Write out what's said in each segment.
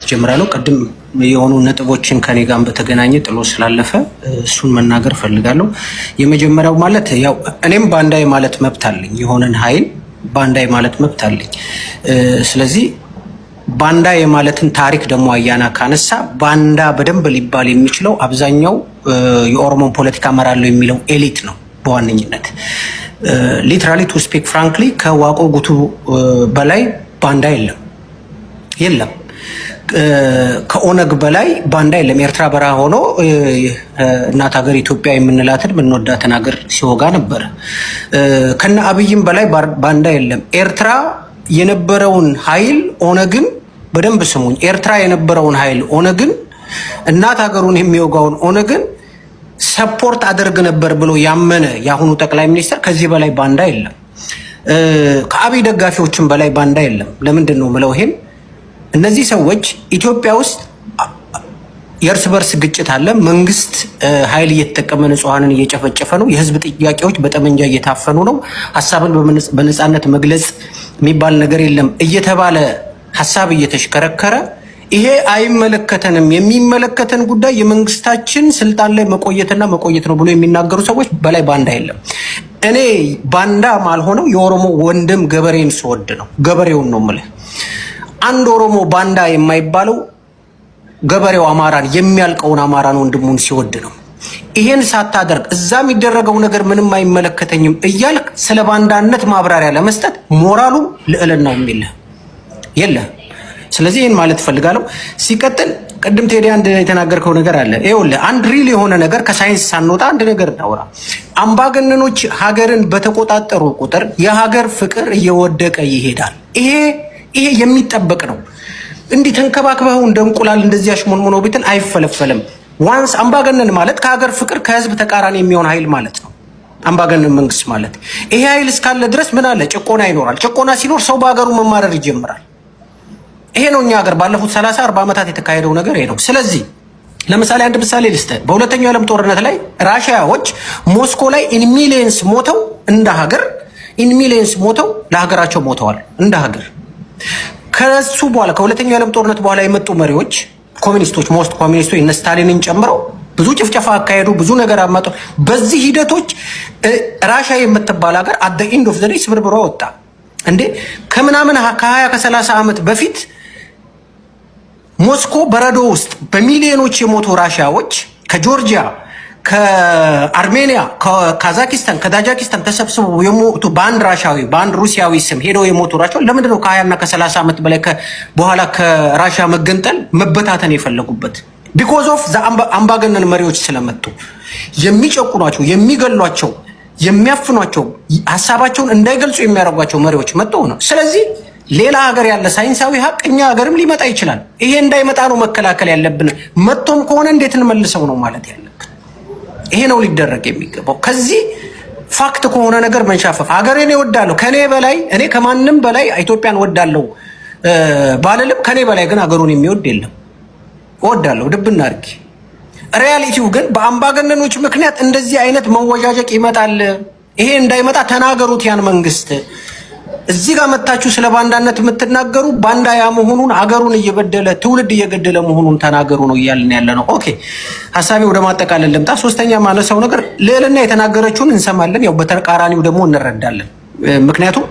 ጀምራለሁ። ቀድም የሆኑ ነጥቦችን ከኔ ጋር በተገናኘ ጥሎ ስላለፈ እሱን መናገር ፈልጋለሁ። የመጀመሪያው ማለት ያው እኔም ባንዳይ ማለት መብት አለኝ፣ የሆነን ኃይል ባንዳይ ማለት መብት አለኝ። ስለዚህ ባንዳ የማለትን ታሪክ ደግሞ አያና ካነሳ ባንዳ በደንብ ሊባል የሚችለው አብዛኛው የኦሮሞን ፖለቲካ መራለው የሚለው ኤሊት ነው በዋነኝነት። ሊትራሊ ቱ ስፒክ ፍራንክሊ ከዋቆ ጉቱ በላይ ባንዳ የለም። ከኦነግ በላይ ባንዳ የለም። ኤርትራ በረሃ ሆኖ እናት ሀገር ኢትዮጵያ የምንላትን የምንወዳትን ሀገር ሲወጋ ነበር። ከነ አብይም በላይ ባንዳ የለም። ኤርትራ የነበረውን ኃይል ኦነግን በደንብ ስሙኝ፣ ኤርትራ የነበረውን ኃይል ኦነግን እናት ሀገሩን የሚወጋውን ኦነግን ሰፖርት አደርግ ነበር ብሎ ያመነ የአሁኑ ጠቅላይ ሚኒስትር ከዚህ በላይ ባንዳ የለም። ከአብይ ደጋፊዎችም በላይ ባንዳ የለም። ለምንድን ነው ምለው ይሄን? እነዚህ ሰዎች ኢትዮጵያ ውስጥ የእርስ በርስ ግጭት አለ። መንግስት ኃይል እየተጠቀመ ንጹሃንን እየጨፈጨፈ ነው። የህዝብ ጥያቄዎች በጠመንጃ እየታፈኑ ነው። ሀሳብን በነፃነት መግለጽ የሚባል ነገር የለም እየተባለ ሀሳብ እየተሽከረከረ ይሄ አይመለከተንም፣ የሚመለከተን ጉዳይ የመንግስታችን ስልጣን ላይ መቆየትና መቆየት ነው ብሎ የሚናገሩ ሰዎች በላይ ባንዳ የለም። እኔ ባንዳ ማልሆነው የኦሮሞ ወንድም ገበሬን ስወድ ነው። ገበሬውን ነው የምልህ። አንድ ኦሮሞ ባንዳ የማይባለው ገበሬው አማራን የሚያልቀውን አማራን ወንድሙን ሲወድ ነው። ይሄን ሳታደርግ እዛ የሚደረገው ነገር ምንም አይመለከተኝም እያልክ ስለ ባንዳነት ማብራሪያ ለመስጠት ሞራሉ ልዕልናው የለ። ስለዚህ ይሄን ማለት ፈልጋለሁ። ሲቀጥል ቅድም ቴዲ አንድ የተናገርከው ነገር አለ። ይኸውልህ አንድ ሪል የሆነ ነገር ከሳይንስ ሳንወጣ አንድ ነገር እናውራ። አምባገነኖች ሀገርን በተቆጣጠሩ ቁጥር የሀገር ፍቅር እየወደቀ ይሄዳል። ይሄ የሚጠበቅ ነው። እንዲህ ተንከባክበው እንደ እንቁላል እንደዚህ አሽሞንሞኖ ቤትን አይፈለፈልም። ዋንስ አምባገነን ማለት ከሀገር ፍቅር ከህዝብ ተቃራኒ የሚሆን ኃይል ማለት ነው። አምባገነን መንግስት ማለት ይሄ ኃይል እስካለ ድረስ ምን አለ? ጭቆና ይኖራል። ጭቆና ሲኖር ሰው በሀገሩ መማረር ይጀምራል። ይሄ ነው እኛ ሀገር ባለፉት 30-40 ዓመታት የተካሄደው ነገር ይሄ ነው። ስለዚህ ለምሳሌ አንድ ምሳሌ ልስጥህ። በሁለተኛው ዓለም ጦርነት ላይ ራሽያዎች ሞስኮ ላይ ኢንሚሊየንስ ሞተው እንደ ሀገር ኢንሚሊየንስ ሞተው ለሀገራቸው ሞተዋል እንደ ሀገር። ከሱ በኋላ ከሁለተኛው ዓለም ጦርነት በኋላ የመጡ መሪዎች ኮሚኒስቶች፣ ሞስት ኮሚኒስቶች እነ ስታሊንን ጨምረው ብዙ ጭፍጨፋ አካሄዱ፣ ብዙ ነገር አመጡ። በዚህ ሂደቶች ራሽያ የምትባል ሀገር አደ ኢንድ ኦፍ ዘ ዴይ ስብርብሯ ወጣ። እንዴ ከምናምን ከ20 ከ30 ዓመት በፊት ሞስኮ በረዶ ውስጥ በሚሊዮኖች የሞቱ ራሽያዎች ከጆርጂያ፣ ከአርሜኒያ፣ ከካዛኪስታን፣ ከታጃኪስታን ተሰብስበው የሞቱ በአንድ ራሽያዊ በአንድ ሩሲያዊ ስም ሄደው የሞቱ ራሽያዎች ለምንድን ነው ከ20 እና ከ30 ዓመት በላይ በኋላ ከራሽያ መገንጠል መበታተን የፈለጉበት? ቢኮዝ ኦፍ አምባገነን መሪዎች ስለመጡ የሚጨቁኗቸው፣ የሚገሏቸው፣ የሚያፍኗቸው፣ ሀሳባቸውን እንዳይገልጹ የሚያደርጓቸው መሪዎች መጥተው ነው። ስለዚህ ሌላ ሀገር ያለ ሳይንሳዊ ሀቅ እኛ ሀገርም ሊመጣ ይችላል። ይሄ እንዳይመጣ ነው መከላከል ያለብን። መጥቶም ከሆነ እንዴት እንመልሰው ነው ማለት ያለብን። ይሄ ነው ሊደረግ የሚገባው። ከዚህ ፋክት ከሆነ ነገር መንሻፈፍ ሀገሬን እወዳለሁ ከኔ በላይ እኔ ከማንም በላይ ኢትዮጵያን እወዳለሁ ባልልም ከኔ በላይ ግን ሀገሩን የሚወድ የለም። እወዳለሁ ድብና አድርጌ። ሪያሊቲው ግን በአምባገነኖች ምክንያት እንደዚህ አይነት መወጃጀቅ ይመጣል። ይሄ እንዳይመጣ ተናገሩት። ያን መንግስት እዚህ ጋር መታችሁ ስለ ባንዳነት የምትናገሩ ባንዳ ያ መሆኑን ሀገሩን እየበደለ ትውልድ እየገደለ መሆኑን ተናገሩ ነው እያልን ያለ ነው። ኦኬ ሀሳቤ ወደ ማጠቃለል ልምጣ። ሶስተኛ ማነሳው ነገር ልዕልና የተናገረችውን እንሰማለን፣ ያው በተቃራኒው ደግሞ እንረዳለን። ምክንያቱም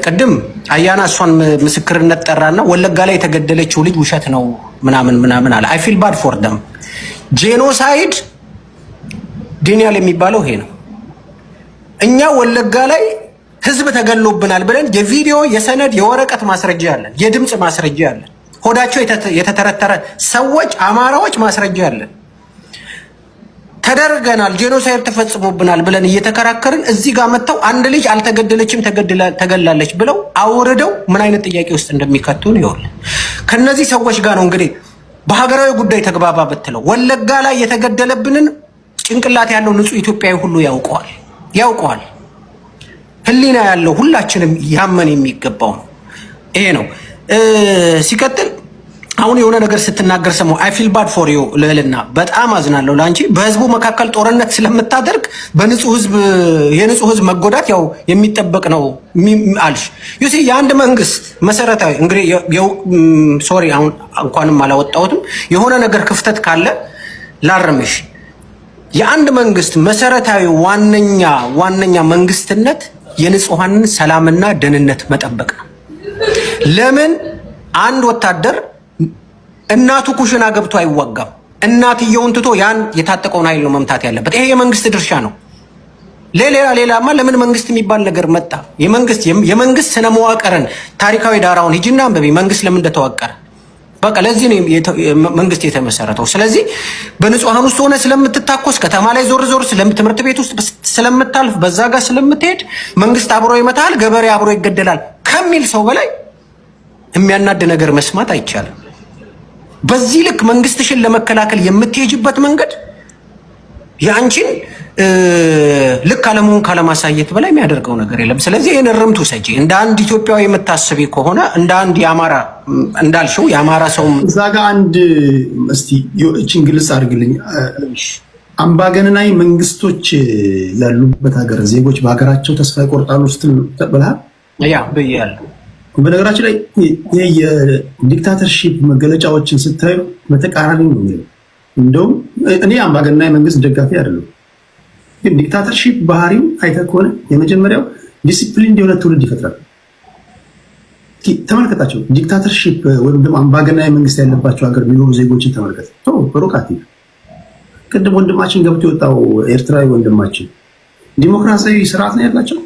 ቅድም አያና እሷን ምስክርነት ጠራና ወለጋ ላይ የተገደለችው ልጅ ውሸት ነው ምናምን አለ። አይ ፊል ባድ ፎር ደም። ጄኖሳይድ ዲኒያል የሚባለው ይሄ ነው። እኛ ወለጋ ላይ ህዝብ ተገሎብናል ብለን የቪዲዮ የሰነድ የወረቀት ማስረጃ ያለን፣ የድምጽ ማስረጃ ያለን፣ ሆዳቸው የተተረተረ ሰዎች አማራዎች ማስረጃ ያለን ተደርገናል፣ ጄኖሳይድ ተፈጽሞብናል ብለን እየተከራከርን እዚህ ጋር መጥተው አንድ ልጅ አልተገደለችም ተገላለች ብለው አውርደው ምን አይነት ጥያቄ ውስጥ እንደሚከቱን ይኸውልህ። ከነዚህ ሰዎች ጋር ነው እንግዲህ በሀገራዊ ጉዳይ ተግባባ ብትለው ወለጋ ላይ የተገደለብንን ጭንቅላት ያለው ንጹህ ኢትዮጵያዊ ሁሉ ያውቀዋል። ህሊና ያለው ሁላችንም ያመን የሚገባው ነው። ይሄ ነው። ሲቀጥል አሁን የሆነ ነገር ስትናገር ሰሞኑን አይ ፊል ባድ ፎር ዩ ልዕልና በጣም አዝናለሁ ላንቺ። በህዝቡ መካከል ጦርነት ስለምታደርግ የንጹህ ህዝብ መጎዳት ያው የሚጠበቅ ነው አልሽ። ዩሲ የአንድ መንግስት መሰረታዊ እንግዲህ ሶሪ አሁን እንኳንም አላወጣሁትም የሆነ ነገር ክፍተት ካለ ላርምሽ። የአንድ መንግስት መሰረታዊ ዋነኛ መንግስትነት የንጹሃንን ሰላምና ደህንነት መጠበቅ ነው። ለምን አንድ ወታደር እናቱ ኩሽና ገብቶ አይዋጋም? እናትየውን ትቶ ያን የታጠቀውን ኃይል ነው መምታት ያለበት። ይሄ የመንግስት ድርሻ ነው። ሌላማ ለምን መንግስት የሚባል ነገር መጣ? የመንግስት ስነ መዋቅርን ታሪካዊ ዳራውን ሂጂና አንብቢ። መንግስት ለምን እንደተዋቀረ በቃ ለዚህ ነው መንግስት የተመሰረተው። ስለዚህ በንጹሃን ውስጥ ሆነ ስለምትታኮስ ከተማ ላይ ዞር ትምህርት ቤት ውስጥ ስለምታልፍ በዛ ጋር ስለምትሄድ መንግስት አብሮ ይመታል፣ ገበሬ አብሮ ይገደላል ከሚል ሰው በላይ የሚያናድ ነገር መስማት አይቻልም። በዚህ ልክ መንግስትሽን ለመከላከል የምትሄጅበት መንገድ የአንቺን ልክ አለመሆን ካለማሳየት በላይ የሚያደርገው ነገር የለም። ስለዚህ ይህን እርምት ውሰጂ። እንደ አንድ ኢትዮጵያዊ የምታስቢ ከሆነ እንደ አንድ የአማራ እንዳልሽው የአማራ ሰው እዛ ጋር አንድ እስቲ እቺን ግልጽ አድርግልኝ። አምባገነናዊ መንግስቶች ያሉበት ሀገር ዜጎች በሀገራቸው ተስፋ ይቆርጣሉ ስትል ተብለሃል። ያ ብያለሁ። በነገራችን ላይ የዲክታተርሺፕ መገለጫዎችን ስታዩ በተቃራኒ ነው የሚለው። እንደውም እኔ አምባገነናዊ መንግስት ደጋፊ አይደለም፣ ግን ዲክታተርሺፕ ባህሪው አይተህ ከሆነ የመጀመሪያው ዲሲፕሊን የሆነ ትውልድ ይፈጥራል። ተመልከታቸው። ዲክታተርሺፕ ወይም ደግሞ አምባገነናዊ መንግስት ያለባቸው ሀገር የሚኖሩ ዜጎችን ተመልከት። በሩቃት ቅድም ወንድማችን ገብቶ የወጣው ኤርትራዊ ወንድማችን ዲሞክራሲያዊ ስርዓት ነው ያላቸው።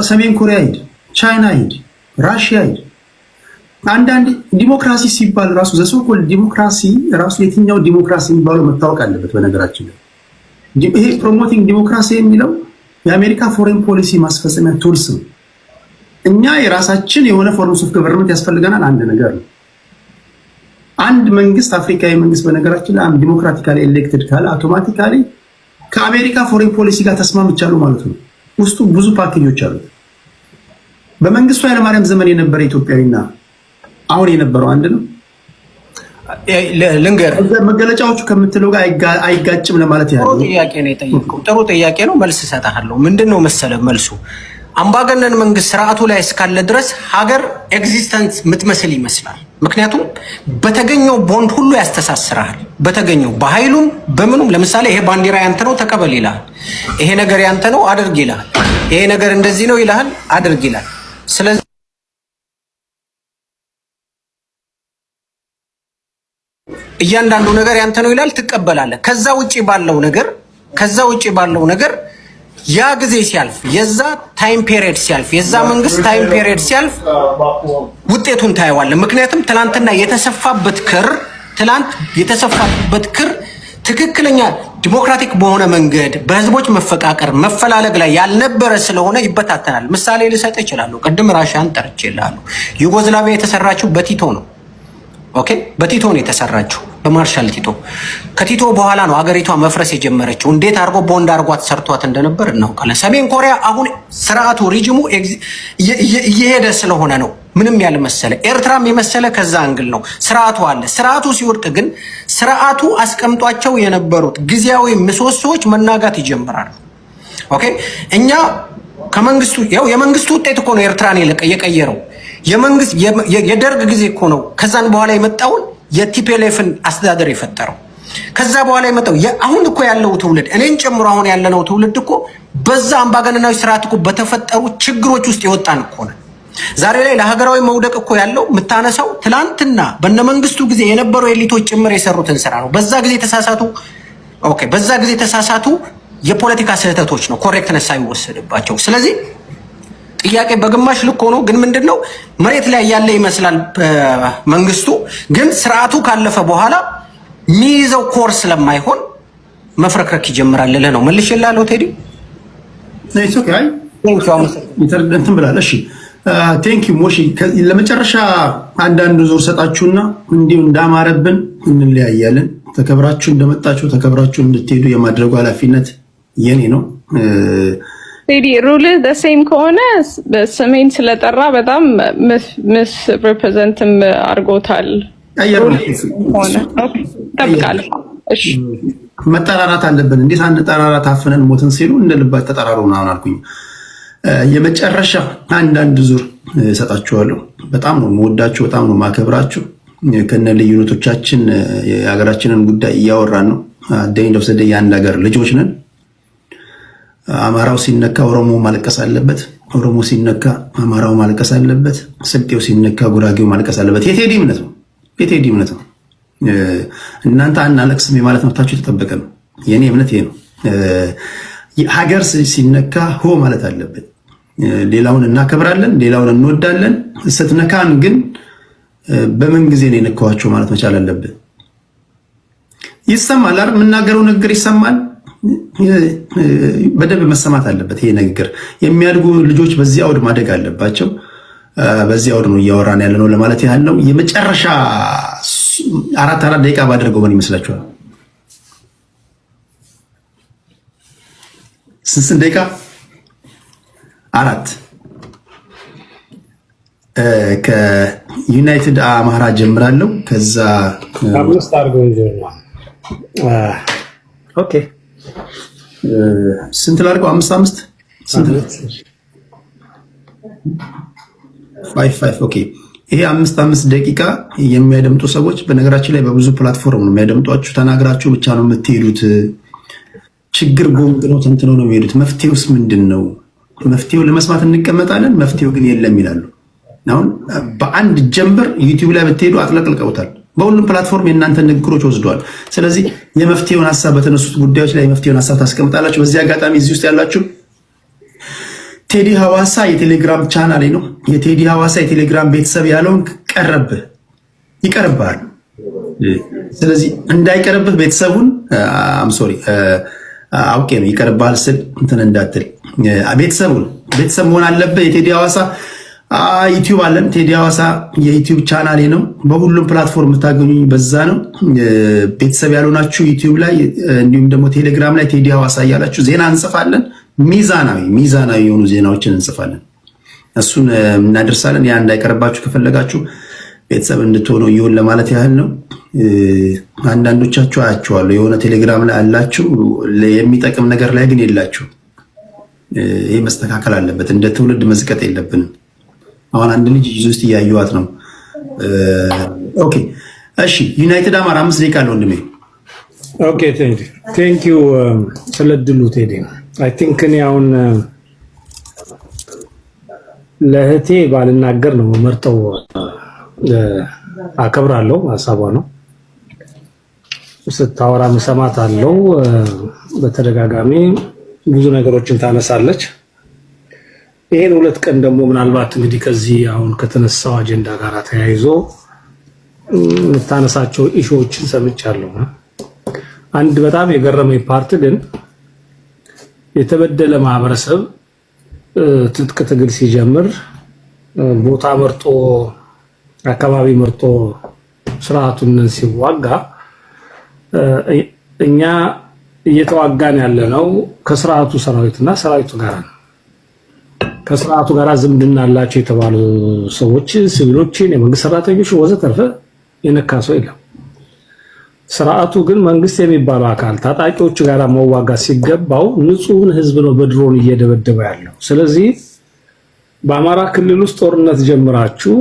ሰሜን ኮሪያ ሂድ፣ ቻይና ሂድ፣ ራሽያ ሂድ። አንዳንድ ዲሞክራሲ ሲባል ራሱ ዘሶኮል ዲሞክራሲ ራሱ የትኛው ዲሞክራሲ የሚባለው መታወቅ አለበት። በነገራችን ላይ ይሄ ፕሮሞቲንግ ዲሞክራሲ የሚለው የአሜሪካ ፎሬን ፖሊሲ ማስፈጸሚያ ቱልስ ነው። እኛ የራሳችን የሆነ ፎርምስ ኦፍ ገቨርንመንት ያስፈልገናል። አንድ ነገር ነው። አንድ መንግስት አፍሪካዊ መንግስት በነገራችን ላይ አንድ ዲሞክራቲካሊ ኤሌክትድ ካለ አውቶማቲካሊ ከአሜሪካ ፎሬን ፖሊሲ ጋር ተስማምቻለሁ ማለት ነው። ውስጡ ብዙ ፓኬጆች አሉት። በመንግስቱ ኃይለማርያም ዘመን የነበረ ኢትዮጵያዊና አሁን የነበረው አንድ ነው። ልንገር መገለጫዎቹ ከምትለው ጋር አይጋጭም ለማለት ያለው ጥያቄ ነው የጠየቀው። ጥሩ ጥያቄ ነው። መልስ እሰጥሃለሁ። ምንድነው መሰለ መልሱ አምባገነን መንግስት ስርዓቱ ላይ እስካለ ድረስ ሀገር ኤግዚስተንስ የምትመስል ይመስላል። ምክንያቱም በተገኘው ቦንድ ሁሉ ያስተሳስራል። በተገኘው በኃይሉም በምኑም ለምሳሌ ይሄ ባንዲራ ያንተ ነው ተቀበል ይላል። ይሄ ነገር ያንተ ነው አድርግ ይላል። ይሄ ነገር እንደዚህ ነው ይላል አድርግ ይላል። ስለዚህ እያንዳንዱ ነገር ያንተ ነው ይላል፣ ትቀበላለህ። ከዛ ውጪ ባለው ነገር ያ ጊዜ ሲያልፍ የዛ ታይም ፔሪየድ ሲያልፍ የዛ መንግስት ታይም ፔሪየድ ሲያልፍ ውጤቱን ታየዋለህ። ምክንያቱም ትላንትና የተሰፋበት ክር ትክክለኛ ዲሞክራቲክ በሆነ መንገድ በህዝቦች መፈቃቀር መፈላለግ ላይ ያልነበረ ስለሆነ ይበታተናል። ምሳሌ ልሰጥ እችላለሁ። ቅድም ራሻን ጠርቼልሃለሁ። ዩጎዝላቪያ የተሰራችው በቲቶ ነው። ኦኬ፣ በቲቶ ነው የተሰራችው፣ በማርሻል ቲቶ። ከቲቶ በኋላ ነው አገሪቷ መፍረስ የጀመረችው። እንዴት አድርጎ ቦንድ አድርጓት ሰርቷት እንደነበር እናውቃለን። ሰሜን ኮሪያ አሁን ስርዓቱ ሪጅሙ እየሄደ ስለሆነ ነው ምንም ያልመሰለ። ኤርትራም የመሰለ ከዛ አንግል ነው። ስርዓቱ አለ። ስርዓቱ ሲወርቅ ግን ስርዓቱ አስቀምጧቸው የነበሩት ጊዜያዊ ምሰሶዎች መናጋት ይጀምራሉ። ኦኬ፣ እኛ ከመንግስቱ ያው የመንግስቱ ውጤት እኮ ነው ኤርትራን የቀየረው። የደርግ ጊዜ እኮ ነው ከዛን በኋላ የመጣውን የቲፒኤልኤፍን አስተዳደር የፈጠረው። ከዛ በኋላ የመጣው አሁን እኮ ያለው ትውልድ እኔን ጨምሮ አሁን ያለነው ትውልድ እኮ በዛ አምባገነናዊ ስርዓት እኮ በተፈጠሩ ችግሮች ውስጥ የወጣን እኮ ነው። ዛሬ ላይ ለሀገራዊ መውደቅ እኮ ያለው የምታነሳው ትላንትና በነመንግስቱ ጊዜ የነበሩ ኤሊቶች ጭምር የሰሩትን ስራ ነው። በዛ ጊዜ ተሳሳቱ የፖለቲካ ስህተቶች ነው ኮሬክትነስ ሳይወሰድባቸው። ስለዚህ ጥያቄ በግማሽ ልክ ሆኖ ግን ምንድነው መሬት ላይ ያለ ይመስላል መንግስቱ፣ ግን ስርዓቱ ካለፈ በኋላ ሚይዘው ኮርስ ስለማይሆን መፍረክረክ ይጀምራል ለለ ነው። መልሼልሃለሁ ቴዲ። እንትን ብላለህ። እሺ ቴንክ ዩ ሞሺ። ለመጨረሻ አንዳንድ ዙር ሰጣችሁና እንዲሁ እንዳማረብን እንለያያለን። ተከብራችሁ እንደመጣችሁ ተከብራችሁ እንድትሄዱ የማድረጉ ኃላፊነት የኔ ነው። ቴዲ ሩል the same ከሆነ በስሜን ስለጠራ በጣም ምስ ሪፕሬዘንትም አድርጎታል። ጠብቃለሁ። እሺ መጠራራት አለብን። እንዴት አንጠራራት? አፍነን ሞትን ሲሉ እንደ ልባች ተጠራሩ ምናምን አልኩኝ። የመጨረሻ አንዳንድ ዙር እሰጣችኋለሁ። በጣም ነው የምወዳችሁ፣ በጣም ነው የማከብራችሁ። ከነ ልዩነቶቻችን የሀገራችንን ጉዳይ እያወራን ነው። አደኝ ደውሰደ የአንድ ሀገር ልጆች ነን። አማራው ሲነካ ኦሮሞ ማልቀስ አለበት፣ ኦሮሞ ሲነካ አማራው ማልቀስ አለበት፣ ስልጤው ሲነካ ጉራጌው ማልቀስ አለበት። የቴዲ እምነት ነው፣ የቴዲ እምነት ነው። እናንተ አናለቅስም የማለት መብታችሁ የተጠበቀ ነው። የኔ እምነት ይሄ ነው። ሀገር ሲነካ ሆ ማለት አለበት። ሌላውን እናከብራለን፣ ሌላውን እንወዳለን። ስትነካን ግን በምን ጊዜ ነው የነካዋቸው ማለት መቻል አለብን። ይሰማል አይደል? የምናገረው ንግግር ይሰማል። በደንብ መሰማት አለበት። ይሄ ንግግር የሚያድጉ ልጆች በዚህ አውድ ማደግ አለባቸው። በዚህ አውድ ነው እያወራን ያለ ነው ለማለት ያህል ነው። የመጨረሻ አራት ደቂቃ ባደረገው ምን ይመስላችኋል? ስንት ደቂቃ? አራት። ከዩናይትድ አማራ ጀምራለሁ። ከዛ አምስት አድርገው እንጀምራ። ኦኬ ስንት ላድርገው? አምስት ስንት? 5 ኦኬ። ይሄ 5 ደቂቃ የሚያደምጡ ሰዎች በነገራችን ላይ በብዙ ፕላትፎርም ነው የሚያደምጧችሁ። ተናግራችሁ ብቻ ነው የምትሄዱት። ችግር ጎንግ ነው ተንትኖ ነው የሚሄዱት። መፍትሄውስ ምንድን ነው? መፍትሄው ለመስማት እንቀመጣለን፣ መፍትሄው ግን የለም ይላሉ። አሁን በአንድ ጀንበር ዩቲዩብ ላይ ብትሄዱ አጥለቅልቀውታል። በሁሉም ፕላትፎርም የእናንተ ንግግሮች ወስደዋል። ስለዚህ የመፍትሄውን ሀሳብ በተነሱት ጉዳዮች ላይ የመፍትሄውን ሀሳብ ታስቀምጣላችሁ። በዚህ አጋጣሚ እዚህ ውስጥ ያላችሁ ቴዲ ሐዋሳ የቴሌግራም ቻናሌ ነው። የቴዲ ሐዋሳ የቴሌግራም ቤተሰብ ያለውን ቀረብህ ይቀርብሃል። ስለዚህ እንዳይቀርብህ ቤተሰቡን ሶሪ አውቄ ነው ይቀርብሃል ስል እንትን እንዳትል። ቤተሰብ መሆን አለብህ። የቴዲ ሐዋሳ ዩቲዩብ አለን። ቴዲ ሐዋሳ የዩቲዩብ ቻናሌ ነው። በሁሉም ፕላትፎርም የምታገኙኝ በዛ ነው። ቤተሰብ ያልሆናችሁ ዩቲዩብ ላይ እንዲሁም ደግሞ ቴሌግራም ላይ ቴዲ ሐዋሳ እያላችሁ ዜና እንጽፋለን። ሚዛናዊ የሆኑ ዜናዎችን እንጽፋለን። እሱን እናደርሳለን። ያ እንዳይቀርባችሁ ከፈለጋችሁ ቤተሰብ እንድትሆኑ ይሁን ለማለት ያህል ነው። አንዳንዶቻችሁ አያችኋለሁ የሆነ ቴሌግራም ላይ አላችሁ፣ የሚጠቅም ነገር ላይ ግን የላችሁ። ይህ መስተካከል አለበት። እንደ ትውልድ መዝቀጥ የለብንም። አሁን አንድ ልጅ ይዞ ውስጥ እያየኋት ነው። ኦኬ እሺ። ዩናይትድ አማራ 5 ደቂቃ አለ ወንድሜ። ኦኬ ቴንክ ዩ ስለድሉ ቴዲ። አይ ቲንክ እኔ አሁን ለእህቴ ባልናገር ነው መርጠው። አከብራለሁ፣ ሀሳቧ ነው። ስታወራ መሰማት አለው። በተደጋጋሚ ብዙ ነገሮችን ታነሳለች። ይሄን 2 ቀን ደግሞ ምናልባት እንግዲህ ከዚህ አሁን ከተነሳው አጀንዳ ጋር ተያይዞ የምታነሳቸው ኢሹዎችን ሰምቻለሁ። አንድ በጣም የገረመኝ ፓርት ግን የተበደለ ማህበረሰብ ትጥቅ ትግል ሲጀምር ቦታ መርጦ አካባቢ መርጦ ስርዓቱን ሲዋጋ እኛ እየተዋጋን ያለነው ከስርዓቱ ሰራዊትና ሰራዊቱ ጋር ነው። ከስርዓቱ ጋር ዝምድና አላቸው የተባሉ ሰዎች፣ ሲቪሎችን፣ የመንግስት ሰራተኞች ወዘተርፈ የነካ ሰው የለም። ስርዓቱ ግን መንግስት የሚባለው አካል ታጣቂዎች ጋር መዋጋት ሲገባው ንጹህን ህዝብ ነው በድሮን እየደበደበ ያለው። ስለዚህ በአማራ ክልል ውስጥ ጦርነት ጀምራችሁ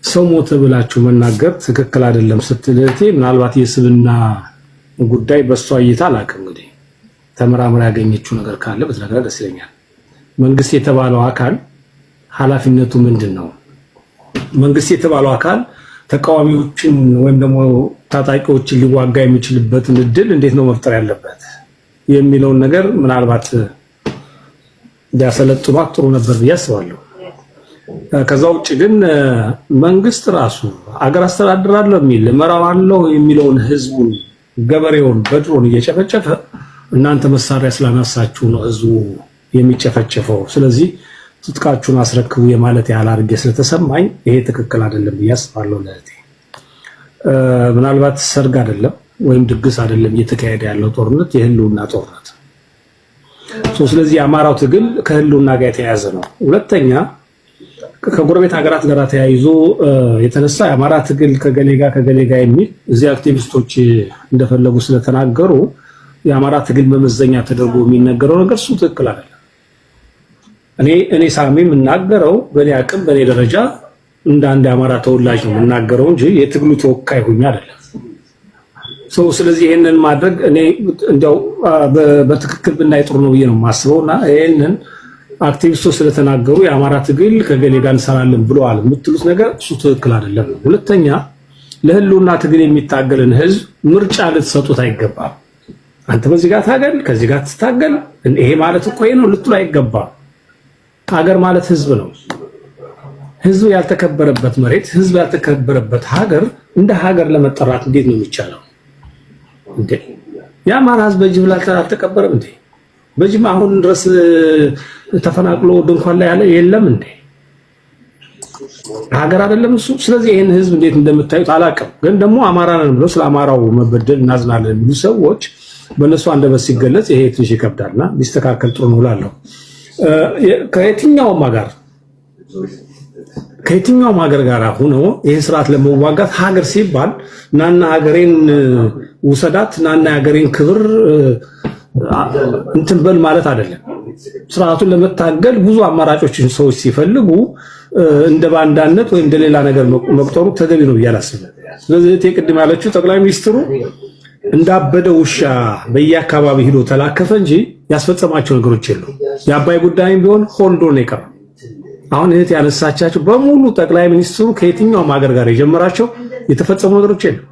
ሰው ሞተ ብላችሁ መናገር ትክክል አይደለም ስትልቴ፣ ምናልባት የስብና ጉዳይ በሷ እይታ አላውቅም። እንግዲህ ተመራምራ ያገኘችው ነገር ካለ በተነገረ ደስ ይለኛል። መንግስት የተባለው አካል ኃላፊነቱ ምንድነው? መንግስት የተባለው አካል ተቃዋሚዎችን ወይም ደግሞ ታጣቂዎችን ሊዋጋ የሚችልበትን እድል እንዴት ነው መፍጠር ያለበት የሚለውን ነገር ምናልባት ቢያሰለጥኗት ጥሩ ነበር ብዬ አስባለሁ። ከዛ ውጭ ግን መንግስት ራሱ አገር አስተዳድራለሁ የሚል እመራዋለሁ የሚለውን ህዝቡን ገበሬውን በድሮን እየጨፈጨፈ እናንተ መሳሪያ ስላነሳችሁ ነው ህዝቡ የሚጨፈጨፈው። ስለዚህ ትጥቃችሁን አስረክቡ የማለት ያህል አድርጌ ስለተሰማኝ ይሄ ትክክል አይደለም ብዬ አስባለሁ። ለእህቴ ምናልባት ሰርግ አይደለም ወይም ድግስ አይደለም እየተካሄደ ያለው ጦርነት፣ የህልውና ጦርነት። ስለዚህ የአማራው ትግል ከህልውና ጋር የተያያዘ ነው። ሁለተኛ ከጎረቤት ሀገራት ጋር ተያይዞ የተነሳ የአማራ ትግል ከገሌ ጋር የሚል እዚህ አክቲቪስቶች እንደፈለጉ ስለተናገሩ የአማራ ትግል መመዘኛ ተደርጎ የሚነገረው ነገር እሱ ትክክል አይደለም። እኔ ሳሚ የምናገረው በእኔ አቅም በእኔ ደረጃ እንደ አንድ የአማራ ተወላጅ ነው የምናገረው እንጂ የትግሉ ተወካይ ሆኜ አይደለም። ስለዚህ ይሄንን ማድረግ እኔ እንደው በትክክል ብናይ ጥሩ ነው ብዬ ነው የማስበውና ይሄንን አክቲቪስቶች ስለተናገሩ የአማራ ትግል ከገሌ ጋር እንሰራለን ብለዋል የምትሉት ነገር እሱ ትክክል አይደለም። ሁለተኛ ለህልውና ትግል የሚታገልን ህዝብ ምርጫ ልትሰጡት አይገባም። አንተ በዚህ ጋር ታገል፣ ከዚህ ጋር ትታገል፣ ይሄ ማለት እኮ ይሄ ነው ልትሉ አይገባም። ሀገር ማለት ህዝብ ነው። ህዝብ ያልተከበረበት መሬት፣ ህዝብ ያልተከበረበት ሀገር እንደ ሀገር ለመጠራት እንዴት ነው የሚቻለው? እንዴ የአማራ ህዝብ በጅምላ አልተከበረም እንዴ? በጅምላ አሁን ድረስ ተፈናቅሎ ድንኳን ላይ ያለ የለም እንዴ? ሀገር አይደለም እሱ። ስለዚህ ይሄን ህዝብ እንዴት እንደምታዩት አላውቅም፣ ግን ደግሞ አማራ ነን ብለው ስለ አማራው መበደል እናዝናለን የሚሉ ሰዎች በእነሱ አንደበት ሲገለጽ ይሄ ትንሽ ይከብዳልና ቢስተካከል ጥሩ ነው እላለሁ። ከየትኛውም ሀገር ጋር ሆኖ ይሄ ስርዓት ለመዋጋት ሀገር ሲባል ናና ሀገሬን ውሰዳት፣ ናና ሀገሬን ክብር እንትን በል ማለት አይደለም። ስርዓቱን ለመታገል ብዙ አማራጮችን ሰዎች ሲፈልጉ እንደ ባንዳነት ወይም እንደ ሌላ ነገር መቁጠሩ ተገቢ ነው ብዬ አላስብም። ስለዚህ ቅድም ያለችው ጠቅላይ ሚኒስትሩ እንዳበደ ውሻ በየአካባቢ ሄዶ ተላከፈ እንጂ ያስፈጸማቸው ነገሮች የሉም። የአባይ ጉዳይም ቢሆን ሆልዶ ነው የቀረው። አሁን እህት ያነሳቻቸው በሙሉ ጠቅላይ ሚኒስትሩ ከየትኛውም ሀገር ጋር የጀመራቸው የተፈጸሙ ነገሮች የሉም።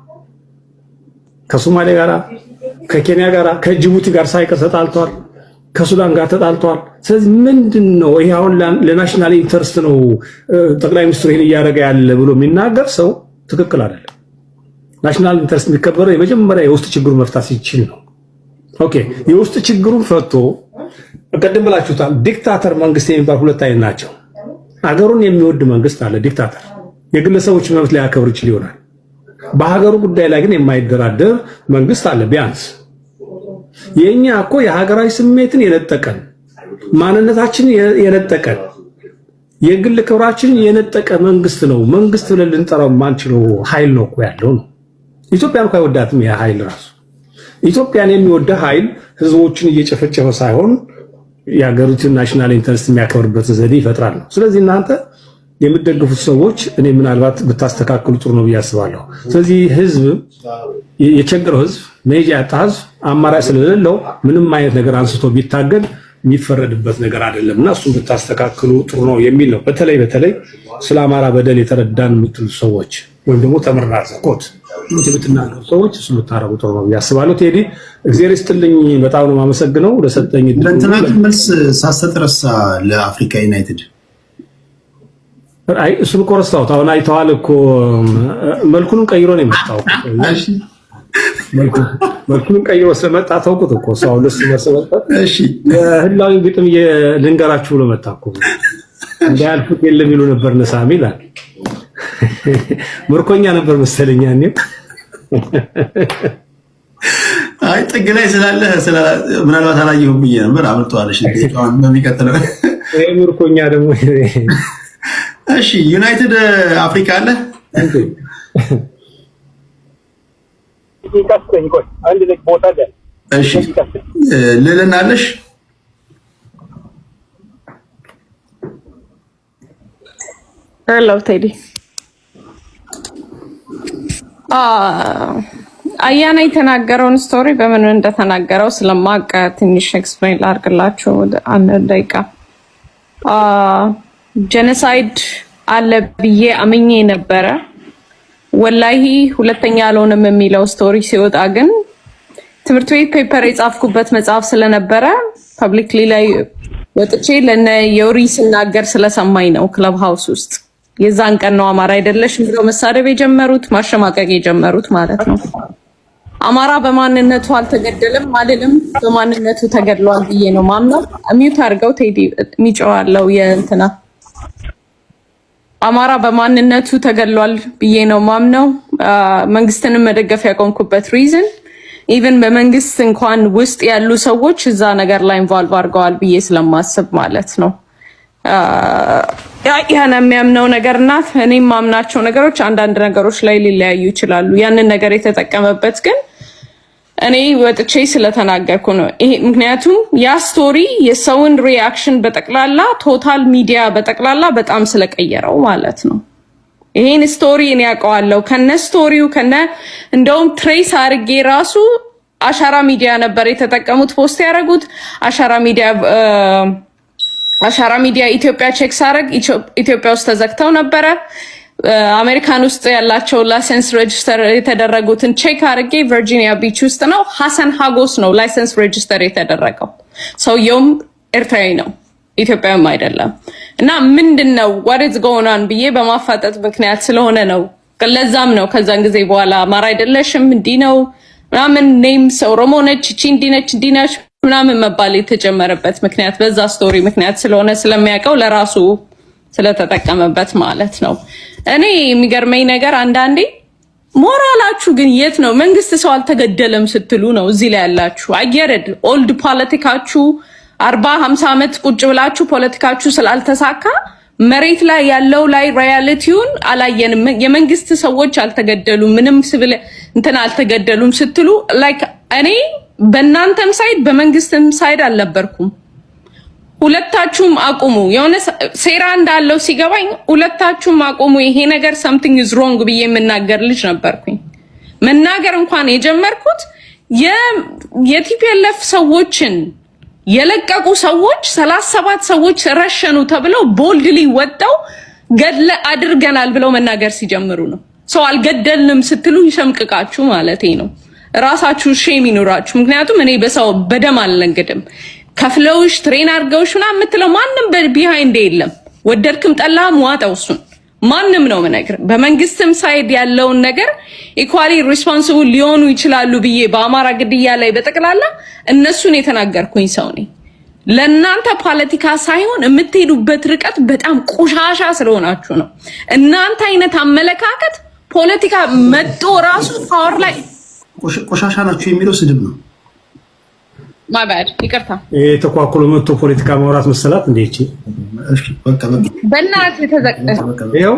ከሶማሌ ጋር፣ ከኬንያ ጋር፣ ከጅቡቲ ጋር ሳይቀር ተጣልቷል። ከሱዳን ጋር ተጣልቷል። ስለዚህ ምንድነው ይሄ አሁን ለናሽናል ኢንተረስት ነው ጠቅላይ ሚኒስትሩ ይሄን እያደረገ ያለ ብሎ የሚናገር ሰው ትክክል አይደለም። ናሽናል ኢንተረስት የሚከበረው የመጀመሪያ የውስጥ ችግሩን መፍታት ሲችል ነው። ኦኬ የውስጥ ችግሩን ፈቶ ቀደም ብላችሁታል። ዲክታተር መንግስት የሚባል ሁለት አይነት ናቸው። አገሩን የሚወድ መንግስት አለ፣ ዲክታተር የግለሰቦች መብት ላይ ያከብር ይችል ይሆናል። በሀገሩ ጉዳይ ላይ ግን የማይደራደር መንግስት አለ። ቢያንስ የኛ እኮ የሀገራዊ ስሜትን የነጠቀን፣ ማንነታችንን የነጠቀን፣ የግል ክብራችንን የነጠቀ መንግስት ነው። መንግስት ብለን ልንጠራው ማንችለው ኃይል ነው እኮ ያለው ነው። ኢትዮጵያን እኮ አይወዳትም ያ ኃይል ራሱ። ኢትዮጵያን የሚወደ ኃይል ህዝቦችን እየጨፈጨፈ ሳይሆን የሀገሪቱን ናሽናል ኢንተረስት የሚያከብርበትን ዘዴ ይፈጥራል ነው። ስለዚህ እናንተ የምትደግፉት ሰዎች እኔ ምናልባት ብታስተካክሉ ጥሩ ነው ብዬ አስባለሁ። ስለዚህ ህዝብ የቸገረው ህዝብ መሄጃ ያጣ ህዝብ አማራጭ ስለሌለው ምንም አይነት ነገር አንስቶ ቢታገል የሚፈረድበት ነገር አይደለምና እሱን ብታስተካክሉ ጥሩ ነው የሚል ነው። በተለይ ስለ አማራ በደል የተረዳን የምትሉ ሰዎች ወይም ደግሞ ተመራጭ ኮት የምትናገሩ ሰዎች እሱን ብታረጉ ጥሩ ነው ብዬ አስባለሁ። ቴዲ እግዚአብሔር ይስጥልኝ፣ በጣም ነው የማመሰግነው ለሰጠኝ እድል። ለእንትና መልስ ሳሰጥ ረሳ ለአፍሪካ ዩናይትድ አይ እሱን እኮ ረሳሁት። አሁን አይተዋል እኮ መልኩንም ቀይሮ ነው የመጣው። መልኩንም ቀይሮ ስለመጣ ተውኩት እኮ ሰው ለሱ መሰለበት። እሺ ህላዊ ግጥም ልንገራችሁ ብሎ መጣ እኮ እንዳያልፉት የለም ይሉ ነበር ነሳሚ ይላል። ምርኮኛ ነበር መሰለኝ ያኔ። አይ ጥግ ላይ ስላለ ምናልባት አላየሁም ብዬ ነበር። አምልጧለሽ እንዴት በሚቀጥለው ይሄ ምርኮኛ ደግሞ እሺ ዩናይትድ አፍሪካ አለ እንዴ? እሺ ልልናለሽ ሄሎ ቴዲ አያና የተናገረውን ስቶሪ በምን እንደተናገረው ስለማውቅ ትንሽ ኤክስፕሌን ላድርግላችሁ አንድ ደቂቃ። ጄኖሳይድ አለ ብዬ አምኜ ነበረ። ወላሂ ሁለተኛ አልሆነም የሚለው ስቶሪ ሲወጣ ግን ትምህርት ቤት ፔፐር የጻፍኩበት መጽሐፍ ስለነበረ ፐብሊክሊ ላይ ወጥቼ ለነ የውሪ ስናገር ስለሰማኝ ነው። ክለብ ሃውስ ውስጥ የዛን ቀን ነው አማራ አይደለሽም ብለው መሳደብ የጀመሩት፣ ማሸማቀቅ የጀመሩት ማለት ነው። አማራ በማንነቱ አልተገደለም አልልም፣ በማንነቱ ተገድሏል ብዬ ነው ማምነው። ሚውት አድርገው ቴዲ ሚጮዋለው የእንትና አማራ በማንነቱ ተገድሏል ብዬ ነው ማምነው። መንግስትንም መደገፍ ያቆምኩበት ሪዝን ኢቭን በመንግስት እንኳን ውስጥ ያሉ ሰዎች እዛ ነገር ላይ ኢንቮልቭ አድርገዋል ብዬ ስለማስብ ማለት ነው። ያን የሚያምነው ነገርና እኔም ማምናቸው ነገሮች አንዳንድ ነገሮች ላይ ሊለያዩ ይችላሉ። ያንን ነገር የተጠቀመበት ግን እኔ ወጥቼ ስለተናገርኩ ነው። ይሄ ምክንያቱም ያ ስቶሪ የሰውን ሪአክሽን በጠቅላላ ቶታል ሚዲያ በጠቅላላ በጣም ስለቀየረው ማለት ነው። ይሄን ስቶሪ እኔ ያውቀዋለሁ ከነ ስቶሪው ከነ እንደውም ትሬስ አድርጌ ራሱ አሻራ ሚዲያ ነበር የተጠቀሙት ፖስት ያደረጉት። አሻራ ሚዲያ ኢትዮጵያ ቼክ ሳረግ ኢትዮጵያ ውስጥ ተዘግተው ነበረ። አሜሪካን ውስጥ ያላቸው ላይሰንስ ሬጂስተር የተደረጉትን ቼክ አድርጌ ቨርጂኒያ ቢች ውስጥ ነው። ሐሰን ሀጎስ ነው ላይሰንስ ሬጂስተር የተደረገው። ሰውየውም ኤርትራዊ ነው፣ ኢትዮጵያዊም አይደለም። እና ምንድነው what is going on ብዬ በማፋጠጥ ምክንያት ስለሆነ ነው። ለዛም ነው ከዛን ጊዜ በኋላ አማራ አይደለሽም እንዲህ ነው ምናምን ኔምስ ኦሮሞ ነች እቺ እንዲህ ነች ምናምን መባል የተጀመረበት ምክንያት በዛ ስቶሪ ምክንያት ስለሆነ ስለሚያውቀው ለራሱ ስለተጠቀመበት ማለት ነው። እኔ የሚገርመኝ ነገር አንዳንዴ ሞራላችሁ ግን የት ነው? መንግስት ሰው አልተገደለም ስትሉ ነው እዚህ ላይ ያላችሁ። አየረድ ኦልድ ፖለቲካችሁ 40-50 ዓመት ቁጭ ብላችሁ ፖለቲካችሁ ስላልተሳካ መሬት ላይ ያለው ላይ ሪያሊቲውን አላየንም። የመንግስት ሰዎች አልተገደሉም፣ ምንም ሲቪል እንትን አልተገደሉም ስትሉ ላይክ እኔ በእናንተም ሳይድ በመንግስትም ሳይድ አልነበርኩም። ሁለታችሁም አቁሙ። የሆነ ሴራ እንዳለው ሲገባኝ ሁለታችሁም አቁሙ፣ ይሄ ነገር something is wrong ብዬ የምናገር ልጅ ነበርኩኝ። መናገር እንኳን የጀመርኩት የቲፒኤልኤፍ ሰዎችን የለቀቁ ሰዎች 37 ሰዎች ረሸኑ ተብለው ቦልድሊ ወጣው ገድለ አድርገናል ብለው መናገር ሲጀምሩ ነው። ሰው አልገደልንም ስትሉ ይሸምቅቃችሁ ማለት ነው። ራሳችሁ ሼም ይኑራችሁ። ምክንያቱም እኔ በሰው በደም አልለንገድም። ከፍለውሽ ትሬን አድርገውሽ ምናምን የምትለው ማንም ቢሃይንድ የለም። ወደድክም ጠላህም ዋጠው እሱን ማንም ነው መነገር። በመንግስትም ሳይድ ያለውን ነገር ኢኳሊ ሪስፖንሲብል ሊሆኑ ይችላሉ ብዬ በአማራ ግድያ ላይ በጠቅላላ እነሱን የተናገርኩኝ ሰው ነኝ። ለእናንተ ፖለቲካ ሳይሆን የምትሄዱበት ርቀት በጣም ቆሻሻ ስለሆናችሁ ነው። እናንተ አይነት አመለካከት ፖለቲካ መጥቶ ራሱ ፓወር ላይ ቆሻሻ ናችሁ የሚለው ስድብ ነው። ማባድ ይቅርታ ተቋቁሎ መጥቶ ፖለቲካ ማውራት መሰላት እንዴ? እሺ በቃ በእናት የተዘቀቀ ይሄው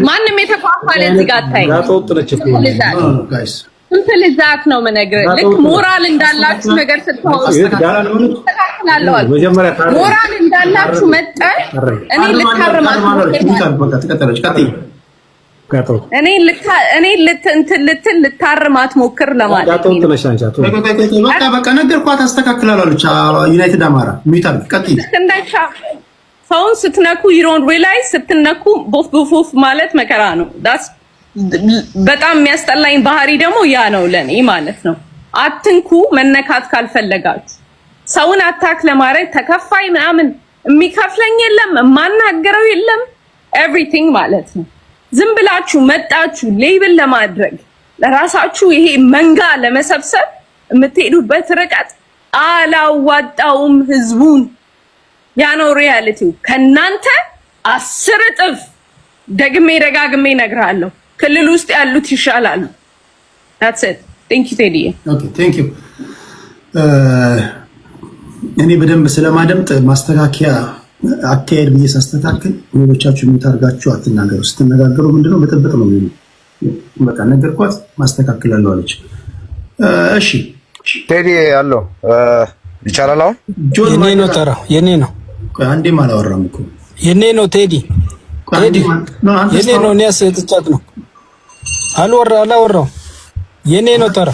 ማንም የተቋቋለ እዚህ ጋር ታይ ጋጦጥለች እኮ ጋይስ እንትን ልዛት ነው መነግር። ልክ ሞራል እንዳላችሁ ነገር ስትታወቁ መጀመሪያ ሞራል እንዳላችሁ መጣ እኔ ልታረማት በቃ ተቀጠለች ቀጥይ እኔ ልታርማት ሞክር ለማለት በቃ ነገርኳት፣ አስተካክላለች። ዩናይትድ አማራ ሚታል ቀጥይ። ሰውን ስትነኩ ይሮን ሪላይዝ ስትነኩ ቦፍ ማለት መከራ ነው። በጣም የሚያስጠላኝ ባህሪ ደግሞ ያ ነው ለኔ ማለት ነው። አትንኩ መነካት ካልፈለጋችሁ። ሰውን አታክ ለማድረግ ተከፋይ ምናምን የሚከፍለኝ የለም የማናገረው የለም ኤቭሪቲንግ ማለት ነው። ዝም ብላችሁ መጣችሁ ሌብል ለማድረግ ለራሳችሁ ይሄ መንጋ ለመሰብሰብ የምትሄዱበት ርቀት አላዋጣውም ህዝቡን። ያ ነው ሪያሊቲው። ከናንተ 10 እጥፍ ደግሜ ደጋግሜ እነግራለሁ። ክልል ውስጥ ያሉት ይሻላሉ። that's it thank you ቴዲ። ኦኬ thank you። እኔ በደንብ ስለማደምጥ ማስተካከያ አካሄድ ብዬ ሳስተካክል ሌሎቻችሁ የምታርጋችሁ አትናገሩ። ስትነጋገሩ ምንድነው በጥብጥ ነው የሚሉ በቃ ነገርኳት፣ ማስተካከላለሁ አለች። እሺ ቴዲ አለው ይቻላል። አሁን የኔ ነው ተራ የኔ ነው። አንዴም አላወራም እኮ የኔ ነው ቴዲ የኔ ነው። እኔ አሰጥቻት ነው አላወራው የኔ ነው ተራ።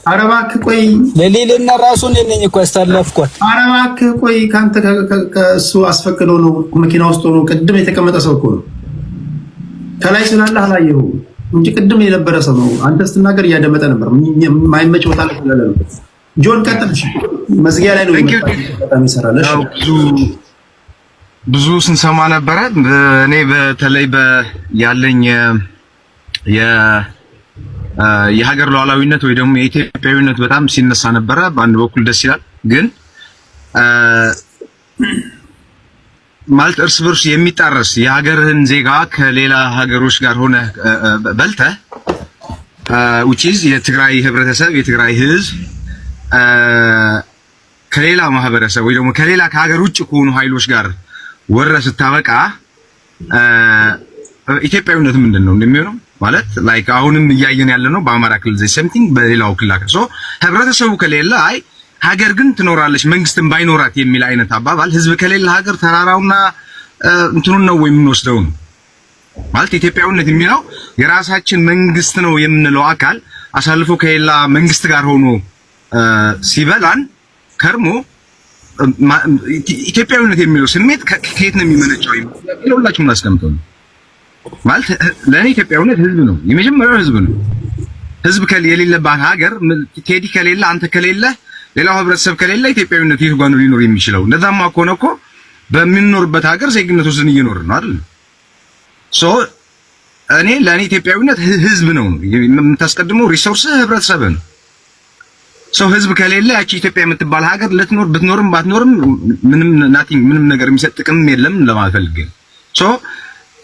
ኧረ እባክህ ቆይ ለሌልና ራሱን ነኝ እኮ ያስተላልፍኳል። ኧረ እባክህ ቆይ ካንተ ከእሱ አስፈቅደው ነው መኪና ውስጥ ሆኖ ቅድም የተቀመጠ ሰው እኮ ነው። ከላይ ስላለ አላየሁም እንጂ ቅድም የነበረ ሰው ነው። አንተ ስትናገር እያደመጠ ነበር። የማይመች ቦታ ላይ ስላለ ነው። ጆን ቀጥል። መዝጊያ ላይ ነው በጣም ይሰራል። ብዙ ስንሰማ ነበረ። እኔ በተለይ ያለኝ የሀገር ሉዓላዊነት ወይ ደግሞ የኢትዮጵያዊነት በጣም ሲነሳ ነበረ። በአንድ በኩል ደስ ይላል፣ ግን ማለት እርስ በርስ የሚጣረስ የሀገርህን ዜጋ ከሌላ ሀገሮች ጋር ሆነ በልተህ which is የትግራይ ህብረተሰብ የትግራይ ህዝብ ከሌላ ማህበረሰብ ወይ ደግሞ ከሌላ ከሀገር ውጭ ከሆኑ ኃይሎች ጋር ወረ ስታበቃ ኢትዮጵያዊነት ምንድነው እንደሚሆነው ማለት ላይክ አሁንም እያየን ያለነው በአማራ ክልል ዘይ ሰምቲንግ በሌላው ክልል ሶ ህብረተሰቡ ከሌላ አይ ሀገር ግን ትኖራለች መንግስትን ባይኖራት የሚል አይነት አባባል ህዝብ ከሌላ ሀገር ተራራውና እንትኑን ነው ወይ የምንወስደው ማለት ኢትዮጵያዊነት የሚለው የራሳችን መንግስት ነው የምንለው አካል አሳልፎ ከሌላ መንግስት ጋር ሆኖ ሲበላን ከርሞ ኢትዮጵያዊነት የሚለው ስሜት ከየት ነው የሚመነጨው? ለሁላችሁም አስቀምጠው ማለት ለኔ ኢትዮጵያዊነት ህዝብ ነው፣ የመጀመሪያው ህዝብ ነው። ህዝብ የሌለባት ሀገር ቴዲ ከሌለ አንተ ከሌለ ሌላው ህብረተሰብ ከሌለ ኢትዮጵያዊነት ይህ ጋር ነው ሊኖር የሚችለው። እንደዛማ ከሆነ እኮ በምንኖርበት ሀገር ዜግነት ወስደን እየኖርን ነው አይደል? ሶ እኔ ለኔ ኢትዮጵያዊነት ህዝብ ነው። የምታስቀድመው ሪሶርስ ህብረተሰብ ነው። ሰው ህዝብ ከሌለ ያቺ ኢትዮጵያ የምትባል ሀገር ልትኖር ብትኖርም ባትኖርም ምንም ነገር የሚሰጥ ጥቅም የለም ለማለት ፈልጌ ነው። ሶ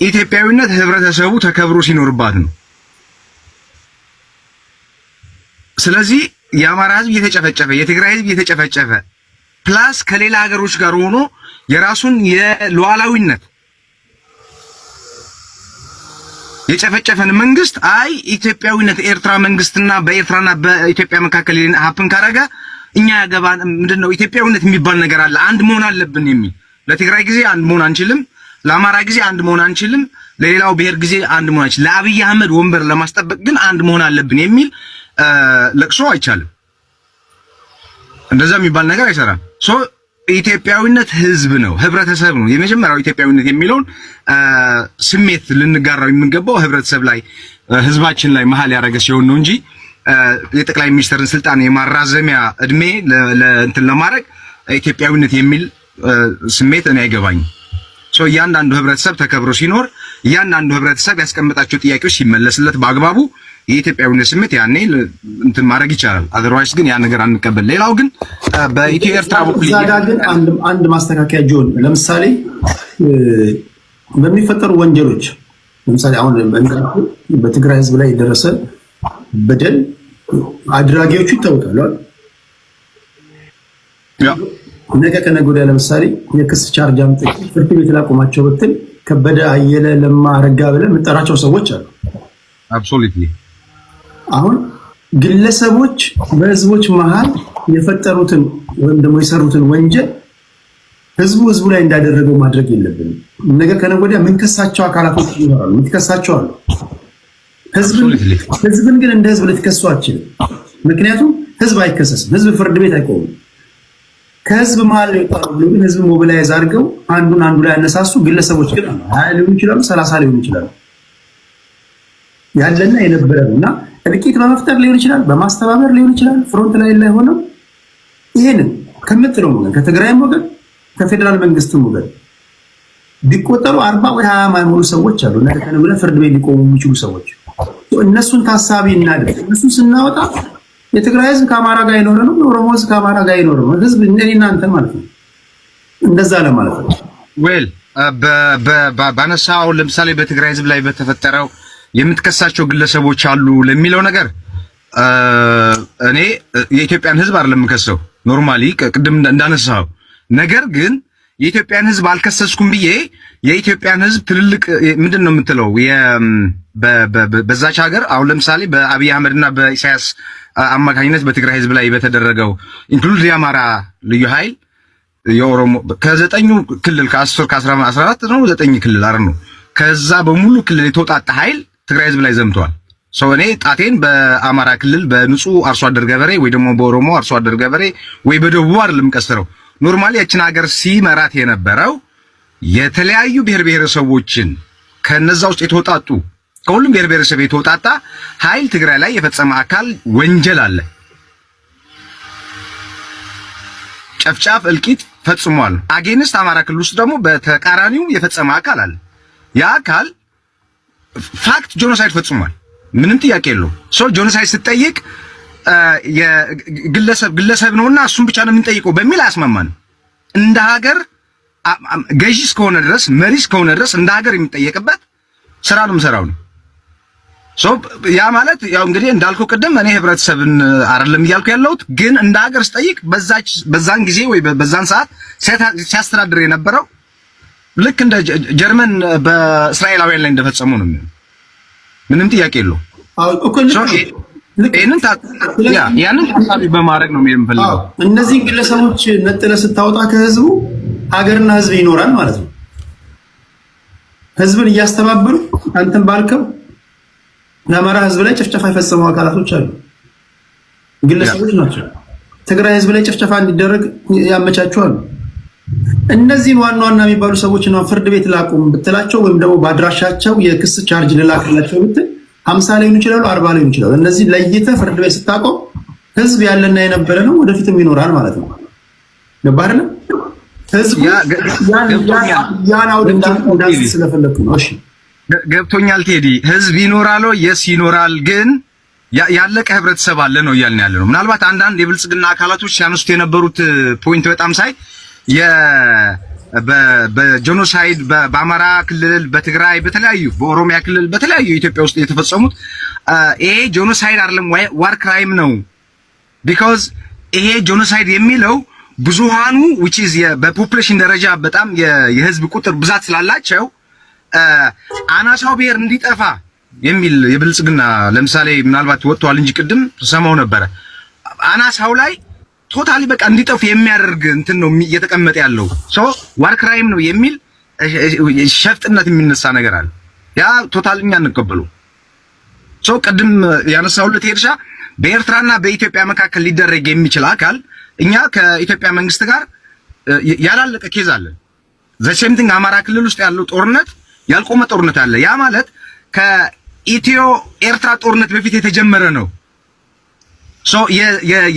ኢትዮጵያዊነት ህብረተሰቡ ተከብሮ ሲኖርባት ነው። ስለዚህ የአማራ ህዝብ እየተጨፈጨፈ የትግራይ ህዝብ እየተጨፈጨፈ ፕላስ ከሌላ ሀገሮች ጋር ሆኖ የራሱን የሉዓላዊነት የጨፈጨፈን መንግስት አይ ኢትዮጵያዊነት ኤርትራ መንግስትና በኤርትራና በኢትዮጵያ መካከል ሀፕን ካረጋ እኛ ያገባን ምንድነው ኢትዮጵያዊነት የሚባል ነገር አለ፣ አንድ መሆን አለብን የሚል ለትግራይ ጊዜ አንድ መሆን አንችልም፣ ለአማራ ጊዜ አንድ መሆን አንችልም፣ ለሌላው ብሔር ጊዜ አንድ መሆን አንችልም፣ ለአብይ አህመድ ወንበር ለማስጠበቅ ግን አንድ መሆን አለብን የሚል ለቅሶ አይቻልም። እንደዛ የሚባል ነገር አይሰራም። ሶ ኢትዮጵያዊነት ህዝብ ነው፣ ህብረተሰብ ነው። የመጀመሪያው ኢትዮጵያዊነት የሚለውን ስሜት ልንጋራው የሚገባው ህብረተሰብ ላይ ህዝባችን ላይ መሀል ያደረገ ሲሆን ነው እንጂ የጠቅላይ ሚኒስትርን ስልጣን የማራዘሚያ እድሜ ለእንትን ለማድረግ ኢትዮጵያዊነት የሚል ስሜት እኔ አይገባኝም። ሶ እያንዳንዱ ህብረተሰብ ተከብሮ ሲኖር እያንዳንዱ ህብረተሰብ ያስቀመጣቸው ጥያቄዎች ሲመለስለት በአግባቡ የኢትዮጵያዊነት ስሜት ያኔ እንትን ማድረግ ይቻላል። አዘርዋይስ ግን ያ ነገር አንቀበል። ሌላው ግን በኢትዮ ኤርትራ በኩል ግን አንድ ማስተካከያ ጆን፣ ለምሳሌ በሚፈጠሩ ወንጀሎች ለምሳሌ አሁን በትግራይ ህዝብ ላይ የደረሰ በደል አድራጊዎቹ ይታወቃሉ። ነገ ከነገ ወዲያ ለምሳሌ የክስ ቻርጅ አምጥተህ ፍርድ ቤት ላቆማቸው ብትል ከበደ፣ አየለ፣ ለማ፣ አረጋ ብለህ የምጠራቸው ሰዎች አሉ። አብሶሉትሊ አሁን ግለሰቦች በህዝቦች መሃል የፈጠሩትን ወይም ደግሞ የሰሩትን ወንጀል ህዝቡ ላይ እንዳደረገው ማድረግ የለብንም። ነገ ከነገ ወዲያ የምንከሳቸው አካላቶች ይኖራሉ፣ የምትከሳቸው አሉ። ህዝብን ግን እንደ ህዝብ ልትከሱ አትችልም። ምክንያቱም ህዝብ አይከሰስም፣ ህዝብ ፍርድ ቤት አይቆምም። ከህዝብ መሃል ይወጣሉ ብሎ ግን ህዝብ ሞቢላይዝ አድርገው አንዱ ላይ ያነሳሱ ግለሰቦች ግን አሉ። 20 ሊሆኑ ይችላሉ፣ 30 ሊሆኑ ይችላሉ። ያለና የነበረ ነውና እልቂት በመፍጠር ሊሆን ይችላል፣ በማስተባበር ሊሆን ይችላል። ፍሮንት ላይ ሆነው ይሄንን ከምትለው ወገን ከትግራይም ወገን ከፌደራል መንግስትም ወገን ቢቆጠሩ 40 ወይ 20 ማይሞሉ ሰዎች አሉ እና ከነገ ፍርድ ቤት ሊቆሙ የሚችሉ ሰዎች። እነሱን ታሳቢ እናድርግ። እነሱን ስናወጣ የትግራይ ህዝብ ከአማራ ጋር ይኖር ነው፣ የኦሮሞ ህዝብ ከአማራ ጋር ይኖር ነው። ህዝብ እኔና አንተ ማለት ነው። እንደዛ ለማለት ነው። ዌል ባነሳው ለምሳሌ በትግራይ ህዝብ ላይ በተፈጠረው የምትከሳቸው ግለሰቦች አሉ ለሚለው ነገር እኔ የኢትዮጵያን ህዝብ አይደለም የምከሰው ኖርማሊ ቅድም እንዳነሳው። ነገር ግን የኢትዮጵያን ህዝብ አልከሰስኩም ብዬ የኢትዮጵያን ህዝብ ትልልቅ ምንድን ነው የምትለው በዛች ሀገር አሁን ለምሳሌ በአብይ አህመድና በኢሳያስ አማካኝነት በትግራይ ህዝብ ላይ በተደረገው ኢንክሉድ የአማራ ልዩ ኃይል የኦሮሞ ከዘጠኙ ክልል ከ10 ከ14 ነው 9 ክልል አይደል ነው ከዛ በሙሉ ክልል የተውጣጣ ኃይል ትግራይ ህዝብ ላይ ዘምቷል። ሰው እኔ ጣቴን በአማራ ክልል በንጹህ አርሶ አደር ገበሬ ወይ ደግሞ በኦሮሞ አርሶ አደር ገበሬ ወይ በደቡብ አይደለም ቀስረው ኖርማሊ ያችን ሀገር ሲመራት የነበረው የተለያዩ ብሔር ብሔረሰቦችን ከነዛ ውስጥ የተውጣጡ ከሁሉም ብሔር ብሔረሰብ የተውጣጣ ኃይል ትግራይ ላይ የፈጸመ አካል ወንጀል አለ፣ ጨፍጫፍ እልቂት ፈጽሟል። አጌንስት አማራ ክልል ውስጥ ደግሞ በተቃራኒው የፈጸመ አካል አለ። ያ አካል ፋክት ጄኖሳይድ ፈጽሟል፣ ምንም ጥያቄ የለውም። ሶ ጄኖሳይድ ስትጠይቅ ግለሰብ ነውና እሱን ብቻ ነው የምንጠይቀው በሚል አያስማማንም። እንደ ሀገር ገዢ እስከሆነ ድረስ መሪ እስከሆነ ድረስ እንደ ሀገር የሚጠየቅበት ስራ ነው የምሰራው ነው። ያ ማለት ያው እንግዲህ እንዳልኩ ቅድም እኔ ህብረተሰብን አይደለም እያልኩ ያለሁት ግን እንደ ሀገር ስጠይቅ በዛን ጊዜ ወይ በዛን ሰዓት ሲያስተዳድር የነበረው ልክ እንደ ጀርመን በእስራኤላውያን ላይ እንደፈጸሙ ነው። ምንም ጥያቄ የለውም። ያንን ታሳቢ በማድረግ ነው የምፈልገው። እነዚህ ግለሰቦች ነጥለ ስታወጣ ከህዝቡ ሀገርና ህዝብ ይኖራል ማለት ነው። ህዝብን እያስተባበሩ አንተን ባልከው ለአማራ ህዝብ ላይ ጭፍጨፋ የፈጸሙ አካላቶች አሉ፣ ግለሰቦች ናቸው። ትግራይ ህዝብ ላይ ጭፍጨፋ እንዲደረግ ያመቻቹ አሉ። እነዚህን ዋና ዋና የሚባሉ ሰዎች ነው ፍርድ ቤት ላቁም ብትላቸው ወይም ደግሞ በአድራሻቸው የክስ ቻርጅ ልላክላቸው ብትል 50 ሊሆኑ ይችላሉ፣ 40 ሊሆኑ ይችላሉ። እነዚህ ለይተህ ፍርድ ቤት ስታቆም ህዝብ ያለና የነበረ ነው፣ ወደፊትም ይኖራል ማለት ነው። ገባህ አይደል? ህዝብ ያን አውድ እንዳንስ ስለፈለኩ ነው። እሺ ገብቶኛል ቴዲ። ህዝብ ይኖራል፣ የስ ይኖራል፣ ግን ያለቀ ህብረተሰብ አለ ነው እያልን ያለ ነው። ምናልባት አንዳንድ የብልጽግና አካላቶች ሲያነሱት የነበሩት ፖይንት በጣም ሳይ በጄኖሳይድ በአማራ ክልል፣ በትግራይ፣ በተለያዩ በኦሮሚያ ክልል፣ በተለያዩ ኢትዮጵያ ውስጥ የተፈጸሙት ይሄ ጄኖሳይድ አይደለም ዋር ክራይም ነው። ቢኮዝ ይሄ ጄኖሳይድ የሚለው ብዙሃኑ which is በፖፑሌሽን ደረጃ በጣም የህዝብ ቁጥር ብዛት ስላላቸው አናሳው ብሔር እንዲጠፋ የሚል የብልጽግና ለምሳሌ ምናልባት ወጥቷል እንጂ ቅድም ሰማው ነበረ አናሳው ላይ ቶታሊ በቃ እንዲጠፉ የሚያደርግ እንትን ነው እየተቀመጠ ያለው ዋር ክራይም ነው የሚል ሸፍጥነት የሚነሳ ነገር አለ። ያ ቶታሊ እኛ አንቀበለው። ቅድም ያነሳውለት ሄርሻ በኤርትራና በኢትዮጵያ መካከል ሊደረግ የሚችል አካል እኛ ከኢትዮጵያ መንግስት ጋር ያላለቀ ኬዝ አለ። ዘሴም ቲንግ አማራ ክልል ውስጥ ያለው ጦርነት ያልቆመ ጦርነት አለ። ያ ማለት ከኢትዮ ኤርትራ ጦርነት በፊት የተጀመረ ነው።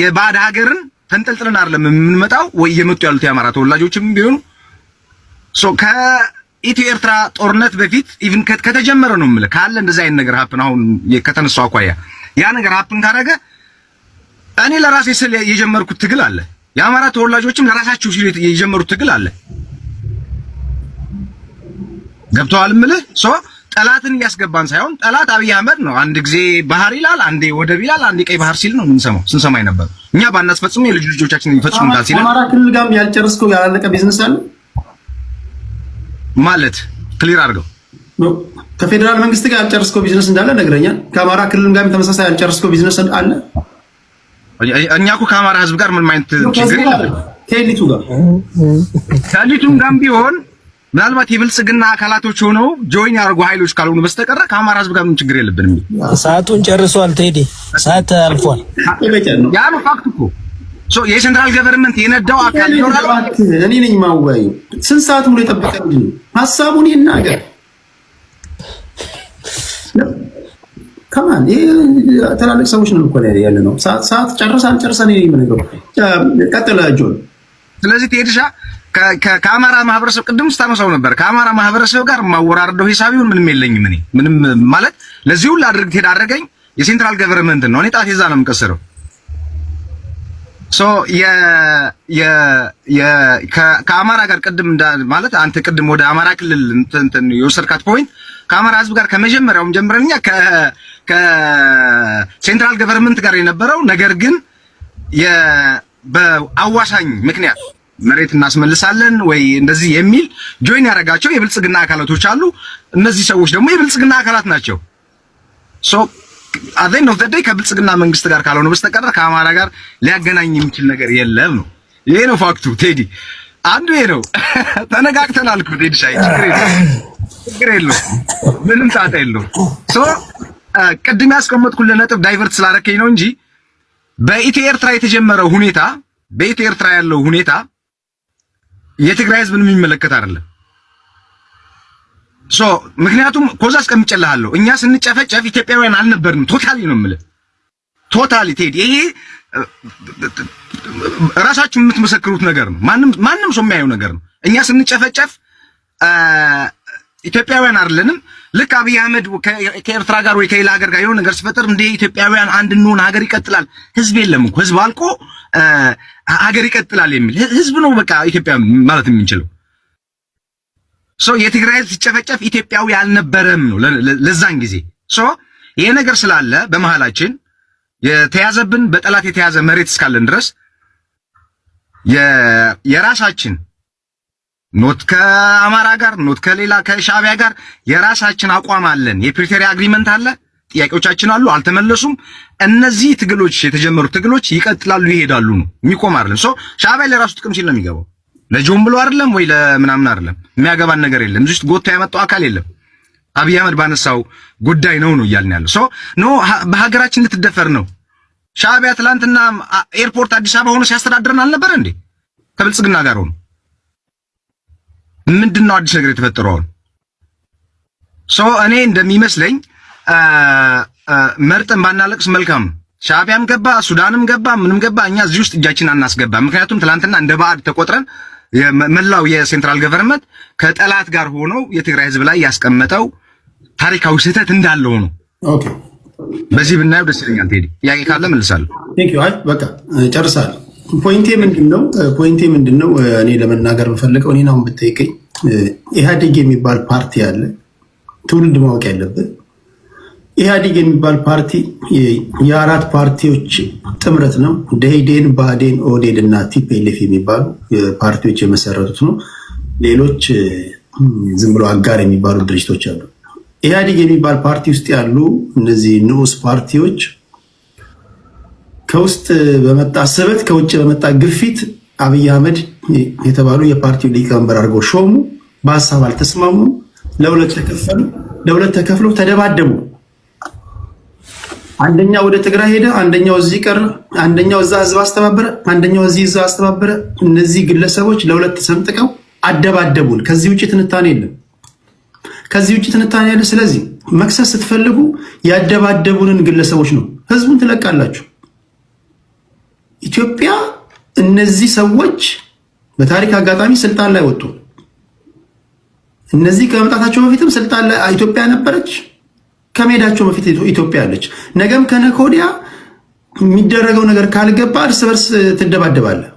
የባዕድ ሀገርን ተንጠልጥለን አይደለም የምንመጣው ወይ የመጡ ያሉት የአማራ ተወላጆችም ቢሆኑ ከኢትዮ ኤርትራ ጦርነት በፊት ኢቭን ከተጀመረ ነው የምልህ ካለ እንደዛ አይነት ነገር ሀፕን አሁን ከተነሳው አኳያ ያ ነገር ሀፕን ካደረገ እኔ ለራሴ ስለ የጀመርኩት ትግል አለ። የአማራ ተወላጆችም ለራሳቸው ሲሉ የጀመሩት ትግል አለ። ገብተዋል የምልህ ጠላትን እያስገባን ሳይሆን ጠላት አብይ አህመድ ነው። አንድ ጊዜ ባህር ይላል፣ አንዴ ወደብ ይላል፣ አንዴ ቀይ ባህር ሲል ነው ስንሰማ ነበር። እኛ ባናስፈጽም የልጅ ልጆቻችን ይፈጽሙታል ሲል አማራ ክልል ጋርም ያልጨረስከው ያላለቀ ቢዝነስ አለ ማለት ክሊር አድርገው። ከፌደራል መንግስት ጋር ያልጨረስከው ቢዝነስ እንዳለ ነግረኛል። ከአማራ ክልል ጋርም ተመሳሳይ ያልጨረስከው ቢዝነስ አለ። እኛ እኮ ከአማራ ህዝብ ጋር ምን ማለት ችግር የለም። ከሊቱ ጋርም ቢሆን ምናልባት የብልጽግና አካላቶች ሆነው ጆይን ያደርጉ ኃይሎች ካልሆኑ በስተቀር ከአማራ ህዝብ ጋር ምን ችግር የለብንም። ሰዓቱን ጨርሷል ቴዲ፣ ሰዓት አልፏል። ያ ነው ፋክት እኮ የሴንትራል ገቨርንመንት የነዳው አካል ይኖራል። እኔ ነኝ ማወያዩ። ስንት ሰዓት ሙሉ የጠበቀ እንጂ ሀሳቡን ይናገር ከማን ተላልቅ ሰዎች ነው እኮ ያለ ነው። ሰዓት ጨርሰን እኔ ምን ነው ቀጥለ ጆን። ስለዚህ ቴዲሻ ከአማራ ማህበረሰብ ቅድም ስታነሳው ነበር። ከአማራ ማህበረሰብ ጋር ማወራረደው ሂሳቢውን ምንም የለኝም። እኔ ምንም ማለት ለዚህ ሁሉ አደረገኝ የሴንትራል ገቨርንመንት ነው። እኔ ጣቴ እዛ ነው የምቀስረው። ከአማራ ጋር ቅድም ማለት አንተ ቅድም ወደ አማራ ክልል እንትን የወሰድካት ፖይንት ከአማራ ህዝብ ጋር ከመጀመሪያውም ጀምረኛ ከሴንትራል ገቨርንመንት ጋር የነበረው ነገር ግን በአዋሳኝ ምክንያት መሬት እናስመልሳለን ወይ እንደዚህ የሚል ጆይን ያደረጋቸው የብልጽግና አካላቶች አሉ። እነዚህ ሰዎች ደግሞ የብልጽግና አካላት ናቸው። አዘን ነው ተደይ ከብልጽግና መንግስት ጋር ካልሆነ በስተቀር ከአማራ ጋር ሊያገናኝ የሚችል ነገር የለም ነው። ይሄ ነው ፋክቱ ቴዲ። አንዱ ይሄ ነው። ተነጋግተናል እኮ ቴዲ ሻይ ችግር የለውም ምንም ጣጣ የለውም። ቅድም ያስቀመጥኩልህ ነጥብ ዳይቨርት ስላደረከኝ ነው እንጂ በኢትዮ ኤርትራ የተጀመረው ሁኔታ በኢትዮ ኤርትራ ያለው ሁኔታ የትግራይ ህዝብን የሚመለከት አይደለም። ምክንያቱም ኮዛ አስቀምጨልሃለሁ። እኛ ስንጨፈጨፍ ኢትዮጵያውያን አልነበርንም። ቶታሊ ነው የምልህ ቶታሊ ቴዲ። ይሄ ራሳችሁ የምትመሰክሩት ነገር ነው። ማንም ሰው የሚያየው ነገር ነው። እኛ ስንጨፈጨፍ ኢትዮጵያውያን አይደለንም። ልክ አብይ አህመድ ከኤርትራ ጋር ወይ ከሌላ ሀገር ጋር የሆነ ነገር ሲፈጠር እንደ ኢትዮጵያውያን አንድ እንሆን ሀገር ይቀጥላል። ህዝብ የለም እኮ ህዝብ አልቆ ሀገር ይቀጥላል የሚል ህዝብ ነው በቃ ኢትዮጵያ ማለት የምንችለው። የትግራይ ህዝብ ሲጨፈጨፍ ኢትዮጵያዊ አልነበረም ነው ለዛን ጊዜ። ይሄ ነገር ስላለ በመሃላችን የተያዘብን በጠላት የተያዘ መሬት እስካለን ድረስ የራሳችን ኖት ከአማራ ጋር ኖት ከሌላ ከሻዕቢያ ጋር የራሳችን አቋም አለን። የፕሪቶሪያ አግሪመንት አለ። ጥያቄዎቻችን አሉ፣ አልተመለሱም። እነዚህ ትግሎች የተጀመሩ ትግሎች ይቀጥላሉ፣ ይሄዳሉ ነው፣ የሚቆም አይደለም። ሻዕቢያ ለራሱ ጥቅም ሲል ነው የሚገባው። ለጆም ብሎ አይደለም ወይ ለምናምን አይደለም። የሚያገባን ነገር የለም። እዚህ ውስጥ ጎታ ያመጣው አካል የለም። አብይ አህመድ ባነሳው ጉዳይ ነው እያልን ያለው ኖ በሀገራችን ልትደፈር ነው። ሻዕቢያ ትላንትና ኤርፖርት አዲስ አበባ ሆኖ ሲያስተዳድረን አልነበረ እንዴ? ከብልጽግና ጋር ሆኖ ምንድነው አዲስ ነገር የተፈጠረው? እኔ እንደሚመስለኝ መርጠን ባናለቅስ መልካም። ሻዕቢያም ገባ፣ ሱዳንም ገባ፣ ምንም ገባ፣ እኛ እዚህ ውስጥ እጃችን አናስገባ። ምክንያቱም ትላንትና እንደ ባዕድ ተቆጥረን መላው የሴንትራል ገቨርንመንት ከጠላት ጋር ሆኖ የትግራይ ህዝብ ላይ ያስቀመጠው ታሪካዊ ስህተት እንዳለው ነው። ኦኬ፣ በዚህ ብናየው ደስ ይለኛል። ቴዲ ጥያቄ ካለ መልሳለሁ። ቴንክ ዩ። አይ በቃ ጨርሳለሁ። ፖይንቴ ምንድነው? እኔ ለመናገር የምፈልገው እኔን አሁን ብትጠይቀኝ ኢህአዴግ የሚባል ፓርቲ አለ። ትውልድ ማወቅ ያለበት ኢህአዴግ የሚባል ፓርቲ የአራት ፓርቲዎች ጥምረት ነው። ደኢህዴን፣ ብአዴን፣ ኦህዴድ እና ቲፒኤልኤፍ የሚባሉ ፓርቲዎች የመሰረቱት ነው። ሌሎች ዝም ብሎ አጋር የሚባሉ ድርጅቶች አሉ። ኢህአዴግ የሚባል ፓርቲ ውስጥ ያሉ እነዚህ ንዑስ ፓርቲዎች ከውስጥ በመጣ ስበት ከውጭ በመጣ ግፊት አብይ አህመድ የተባሉ የፓርቲው ሊቀመንበር አድርገው ሾሙ። በሀሳብ አልተስማሙ። ለሁለት ተከፍለው ተደባደቡ። አንደኛው ወደ ትግራይ ሄደ፣ አንደኛው እዚህ ቀረ፣ አንደኛው እዛ ህዝብ አስተባበረ፣ አንደኛው እዚህ ህዝብ አስተባበረ። እነዚህ ግለሰቦች ለሁለት ሰንጥቀው አደባደቡን። ከዚህ ውጭ ትንታኔ የለም። ስለዚህ መክሰስ ስትፈልጉ ያደባደቡንን ግለሰቦች ነው። ህዝቡን ትለቃላችሁ። ኢትዮጵያ እነዚህ ሰዎች በታሪክ አጋጣሚ ስልጣን ላይ ወጡ። እነዚህ ከመምጣታቸው በፊትም ስልጣን ላይ ኢትዮጵያ ነበረች። ከመሄዳቸው በፊት ኢትዮጵያ አለች። ነገም ከነገ ወዲያ የሚደረገው ነገር ካልገባ እርስ በርስ ትደባደባለህ።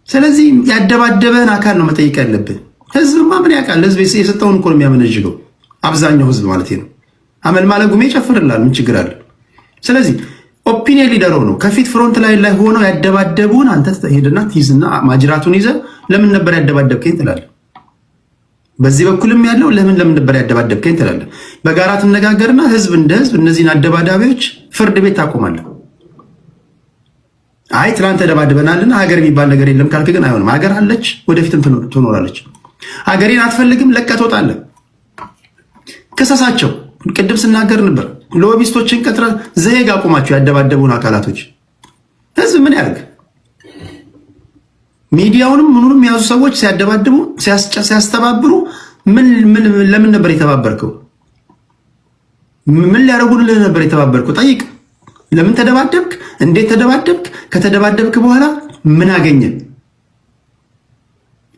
ስለዚህ ያደባደበን አካል ነው መጠየቅ ያለብን። ህዝብማ ምን ያውቃል? ህዝብ የሰጠውን እኮ ነው የሚያመነጅገው። አብዛኛው ህዝብ ማለት ነው። አመልማለ ጉሜ ይጨፍርላል። ምን ችግር አለ? ስለዚህ ኦፒኒየን ሊደረው ነው። ከፊት ፍሮንት ላይ ሆነው ያደባደቡን አንተ ሄድና ትይዝና ማጅራቱን ይዘህ ለምን ነበር ያደባደብከኝ ትላለህ። በዚህ በኩልም ያለው ለምን ነበር ያደባደብከኝ ትላለህ። በጋራ ትነጋገርና ህዝብ እንደ ህዝብ እነዚህን አደባዳቢዎች ፍርድ ቤት ታቆማለህ። አይ ትላንት ተደባድበናልና ሀገር የሚባል ነገር የለም ካልክ ግን አይሆንም። ሀገር አለች፣ ወደፊትም ትኖራለች። ሀገሬን አትፈልግም፣ ለቀህ ትወጣለህ። ክሰሳቸው። ቅድም ስናገር ነበር። ሎቢስቶችን ቀጥረ ዘሄግ አቁማቸው ያደባደቡን አካላቶች። ህዝብ ምን ያደርግ? ሚዲያውንም ምኑንም የያዙ ሰዎች ሲያደባድቡ ሲያስተባብሩ ለምን ነበር የተባበርከው? ምን ሊያደርጉልህ ነበር የተባበርከው? ጠይቅ። ለምን ተደባደብክ? እንዴት ተደባደብክ? ከተደባደብክ በኋላ ምን አገኘ?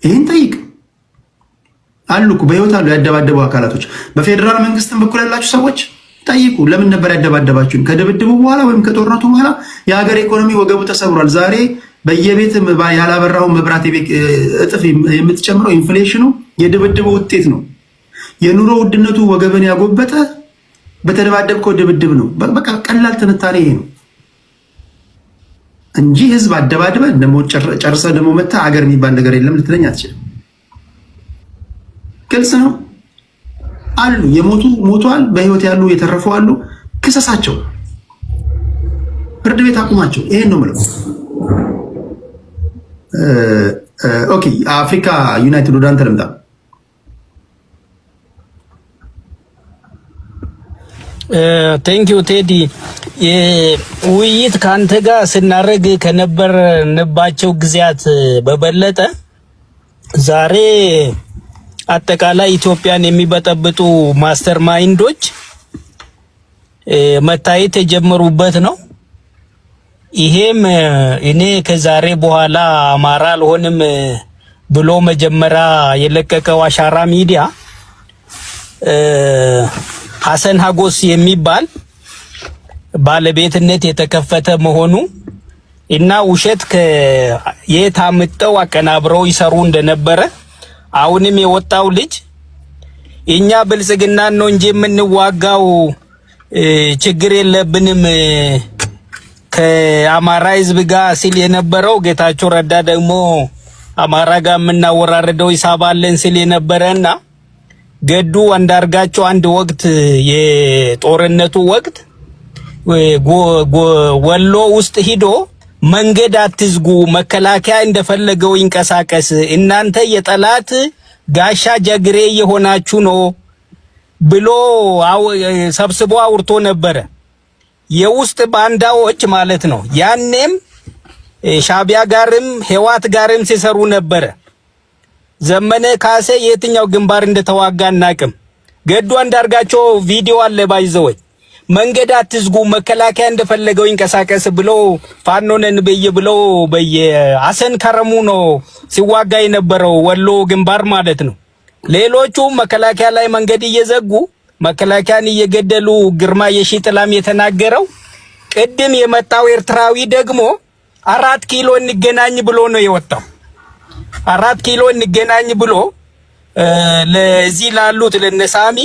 ይህን ጠይቅ። አሉ እኮ በህይወት አሉ ያደባደቡ አካላቶች። በፌዴራል መንግስትም በኩል ያላችሁ ሰዎች ጠይቁ። ለምን ነበር ያደባደባችሁን? ከድብድቡ በኋላ ወይም ከጦርነቱ በኋላ የሀገር ኢኮኖሚ ወገቡ ተሰብሯል። ዛሬ በየቤት ያላበራው መብራት እጥፍ የምትጨምረው ኢንፍሌሽኑ የድብድቡ ውጤት ነው። የኑሮ ውድነቱ ወገብን ያጎበጠ በተደባደብከው ድብድብ ነው። በቃ ቀላል ትንታኔ ይሄ ነው እንጂ ህዝብ አደባድበ ደግሞ ጨርሰ ደግሞ መታ ሀገር የሚባል ነገር የለም ልትለኝ አትችልም። ግልጽ ነው። አሉ የሞቱ ሞቷል፣ በህይወት ያሉ የተረፉ አሉ። ክሰሳቸው፣ ፍርድ ቤት አቁማቸው። ይሄን ነው የምለው። ኦኬ፣ አፍሪካ ዩናይትድ ወደ አንተ ልምጣ። ቴንክ ዩ ቴዲ። ውይይት ከአንተ ጋር ስናደርግ ከነበርንባቸው ጊዜያት በበለጠ ዛሬ አጠቃላይ ኢትዮጵያን የሚበጠብጡ ማስተር ማይንዶች መታየት የጀመሩበት ነው። ይሄም እኔ ከዛሬ በኋላ አማራ አልሆንም ብሎ መጀመሪያ የለቀቀው አሻራ ሚዲያ ሐሰን ሀጎስ የሚባል ባለቤትነት የተከፈተ መሆኑ እና ውሸት ከየት አምጠው አቀናብረው ይሰሩ እንደነበረ አሁንም የወጣው ልጅ እኛ ብልጽግናን ነው እንጂ የምንዋጋው ችግር የለብንም ከአማራ ህዝብ ጋር ሲል የነበረው ጌታቸው ረዳ ደግሞ አማራ ጋር የምናወራረደው ሂሳብ አለን ሲል የነበረና ገዱ አንዳርጋቸው አንድ ወቅት የጦርነቱ ወቅት ወሎ ውስጥ ሂዶ መንገድ አትዝጉ፣ መከላከያ እንደፈለገው ይንቀሳቀስ፣ እናንተ የጠላት ጋሻ ጀግሬ የሆናችሁ ነው ብሎ ሰብስቦ አውርቶ ነበረ። የውስጥ ባንዳዎች ማለት ነው። ያኔም ሻቢያ ጋርም ህዋት ጋርም ሲሰሩ ነበረ። ዘመነ ካሴ የትኛው ግንባር እንደተዋጋ እናቅም። ገዱ አንዳርጋቸው ቪዲዮ አለ ባይዘው መንገድ አትዝጉ፣ መከላከያ እንደፈለገው ይንቀሳቀስ ብሎ ፋኖነን ብሎ በየአሰን ከረሙ ነው ሲዋጋ የነበረው ወሎ ግንባር ማለት ነው። ሌሎቹ መከላከያ ላይ መንገድ እየዘጉ መከላከያን እየገደሉ ግርማ የሺጥላም የተናገረው ቅድም የመጣው ኤርትራዊ ደግሞ 4 ኪሎ እንገናኝ ብሎ ነው የወጣው። 4 ኪሎ እንገናኝ ብሎ ለዚህ ላሉት ለነሳሚ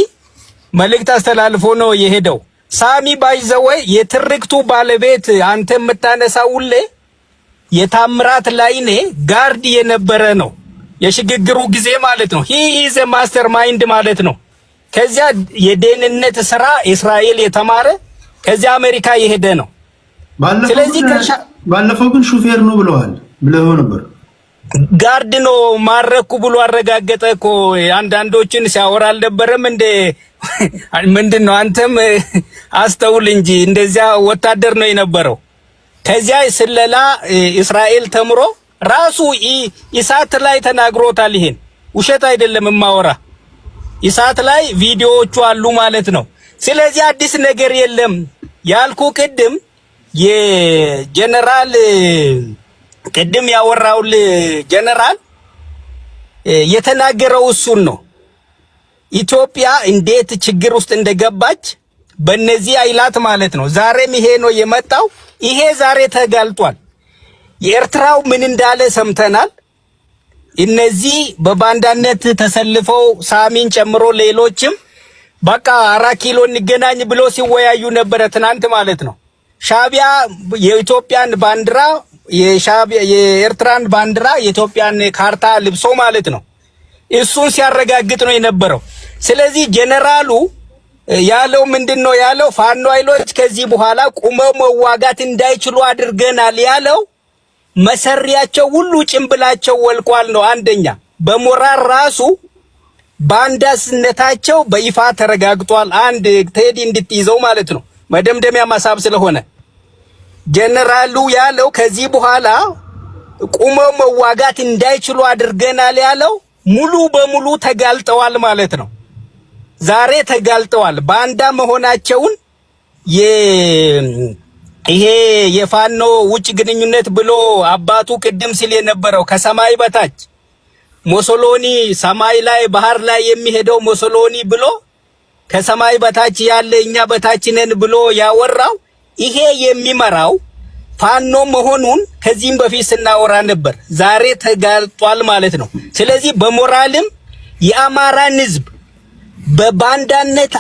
መልእክት አስተላልፎ ነው የሄደው። ሳሚ ባይዘወይ የትርክቱ ባለቤት አንተ የምታነሳውለ የታምራት ላይኔ ጋርድ የነበረ ነው የሽግግሩ ጊዜ ማለት ነው። ሂ ኢዝ ኤ ማስተር ማይንድ ማለት ነው። ከዚያ የደህንነት ስራ እስራኤል የተማረ ከዚያ አሜሪካ የሄደ ነው። ስለዚህ ባለፈው ግን ሹፌር ነው ብለው ነበር። ጋርድ ነው ማረኩ ብሎ አረጋገጠ እኮ። አንዳንዶችን ሲያወራ አልነበረም እንደ ምንድነው? አንተም አስተውል እንጂ እንደዚያ ወታደር ነው የነበረው። ከዚያ ስለላ እስራኤል ተምሮ ራሱ ኢሳት ላይ ተናግሮታል። ይሄን ውሸት አይደለም ማወራ። ኢሳት ላይ ቪዲዮዎቹ አሉ ማለት ነው። ስለዚህ አዲስ ነገር የለም ያልኩ ቅድም የጀነራል ቅድም ያወራውል ጀነራል የተናገረው እሱን ነው። ኢትዮጵያ እንዴት ችግር ውስጥ እንደገባች በእነዚህ አይላት ማለት ነው። ዛሬም ይሄ ነው የመጣው። ይሄ ዛሬ ተጋልጧል። የኤርትራው ምን እንዳለ ሰምተናል። እነዚህ በባንዳነት ተሰልፈው ሳሚን ጨምሮ ሌሎችም በቃ 4 ኪሎ እንገናኝ ብሎ ሲወያዩ ነበረ ትናንት ማለት ነው። ሻቢያ የኢትዮጵያን ባንዲራ የኤርትራን ባንዲራ የኢትዮጵያን ካርታ ልብሶ ማለት ነው እሱን ሲያረጋግጥ ነው የነበረው። ስለዚህ ጀነራሉ ያለው ምንድነው ያለው? ፋኖ ኃይሎች ከዚህ በኋላ ቁመው መዋጋት እንዳይችሉ አድርገናል ያለው መሰሪያቸው ሁሉ ጭምብላቸው ወልቋል ነው። አንደኛ በሞራል ራሱ ባንዳስነታቸው በይፋ ተረጋግጧል። አንድ ቴዲ እንድትይዘው ማለት ነው መደምደሚያ ማሳብ ስለሆነ ጀነራሉ ያለው ከዚህ በኋላ ቁመው መዋጋት እንዳይችሉ አድርገናል ያለው ሙሉ በሙሉ ተጋልጠዋል ማለት ነው። ዛሬ ተጋልጠዋል ባንዳ መሆናቸውን። ይሄ የፋኖ ውጭ ግንኙነት ብሎ አባቱ ቅድም ሲል የነበረው ከሰማይ በታች ሞሶሎኒ ሰማይ ላይ ባህር ላይ የሚሄደው ሞሶሎኒ ብሎ ከሰማይ በታች ያለ እኛ በታች ነን ብሎ ያወራው ይሄ የሚመራው ፋኖ መሆኑን ከዚህም በፊት ስናወራ ነበር። ዛሬ ተጋልጧል ማለት ነው። ስለዚህ በሞራልም የአማራን ህዝብ በባንዳነት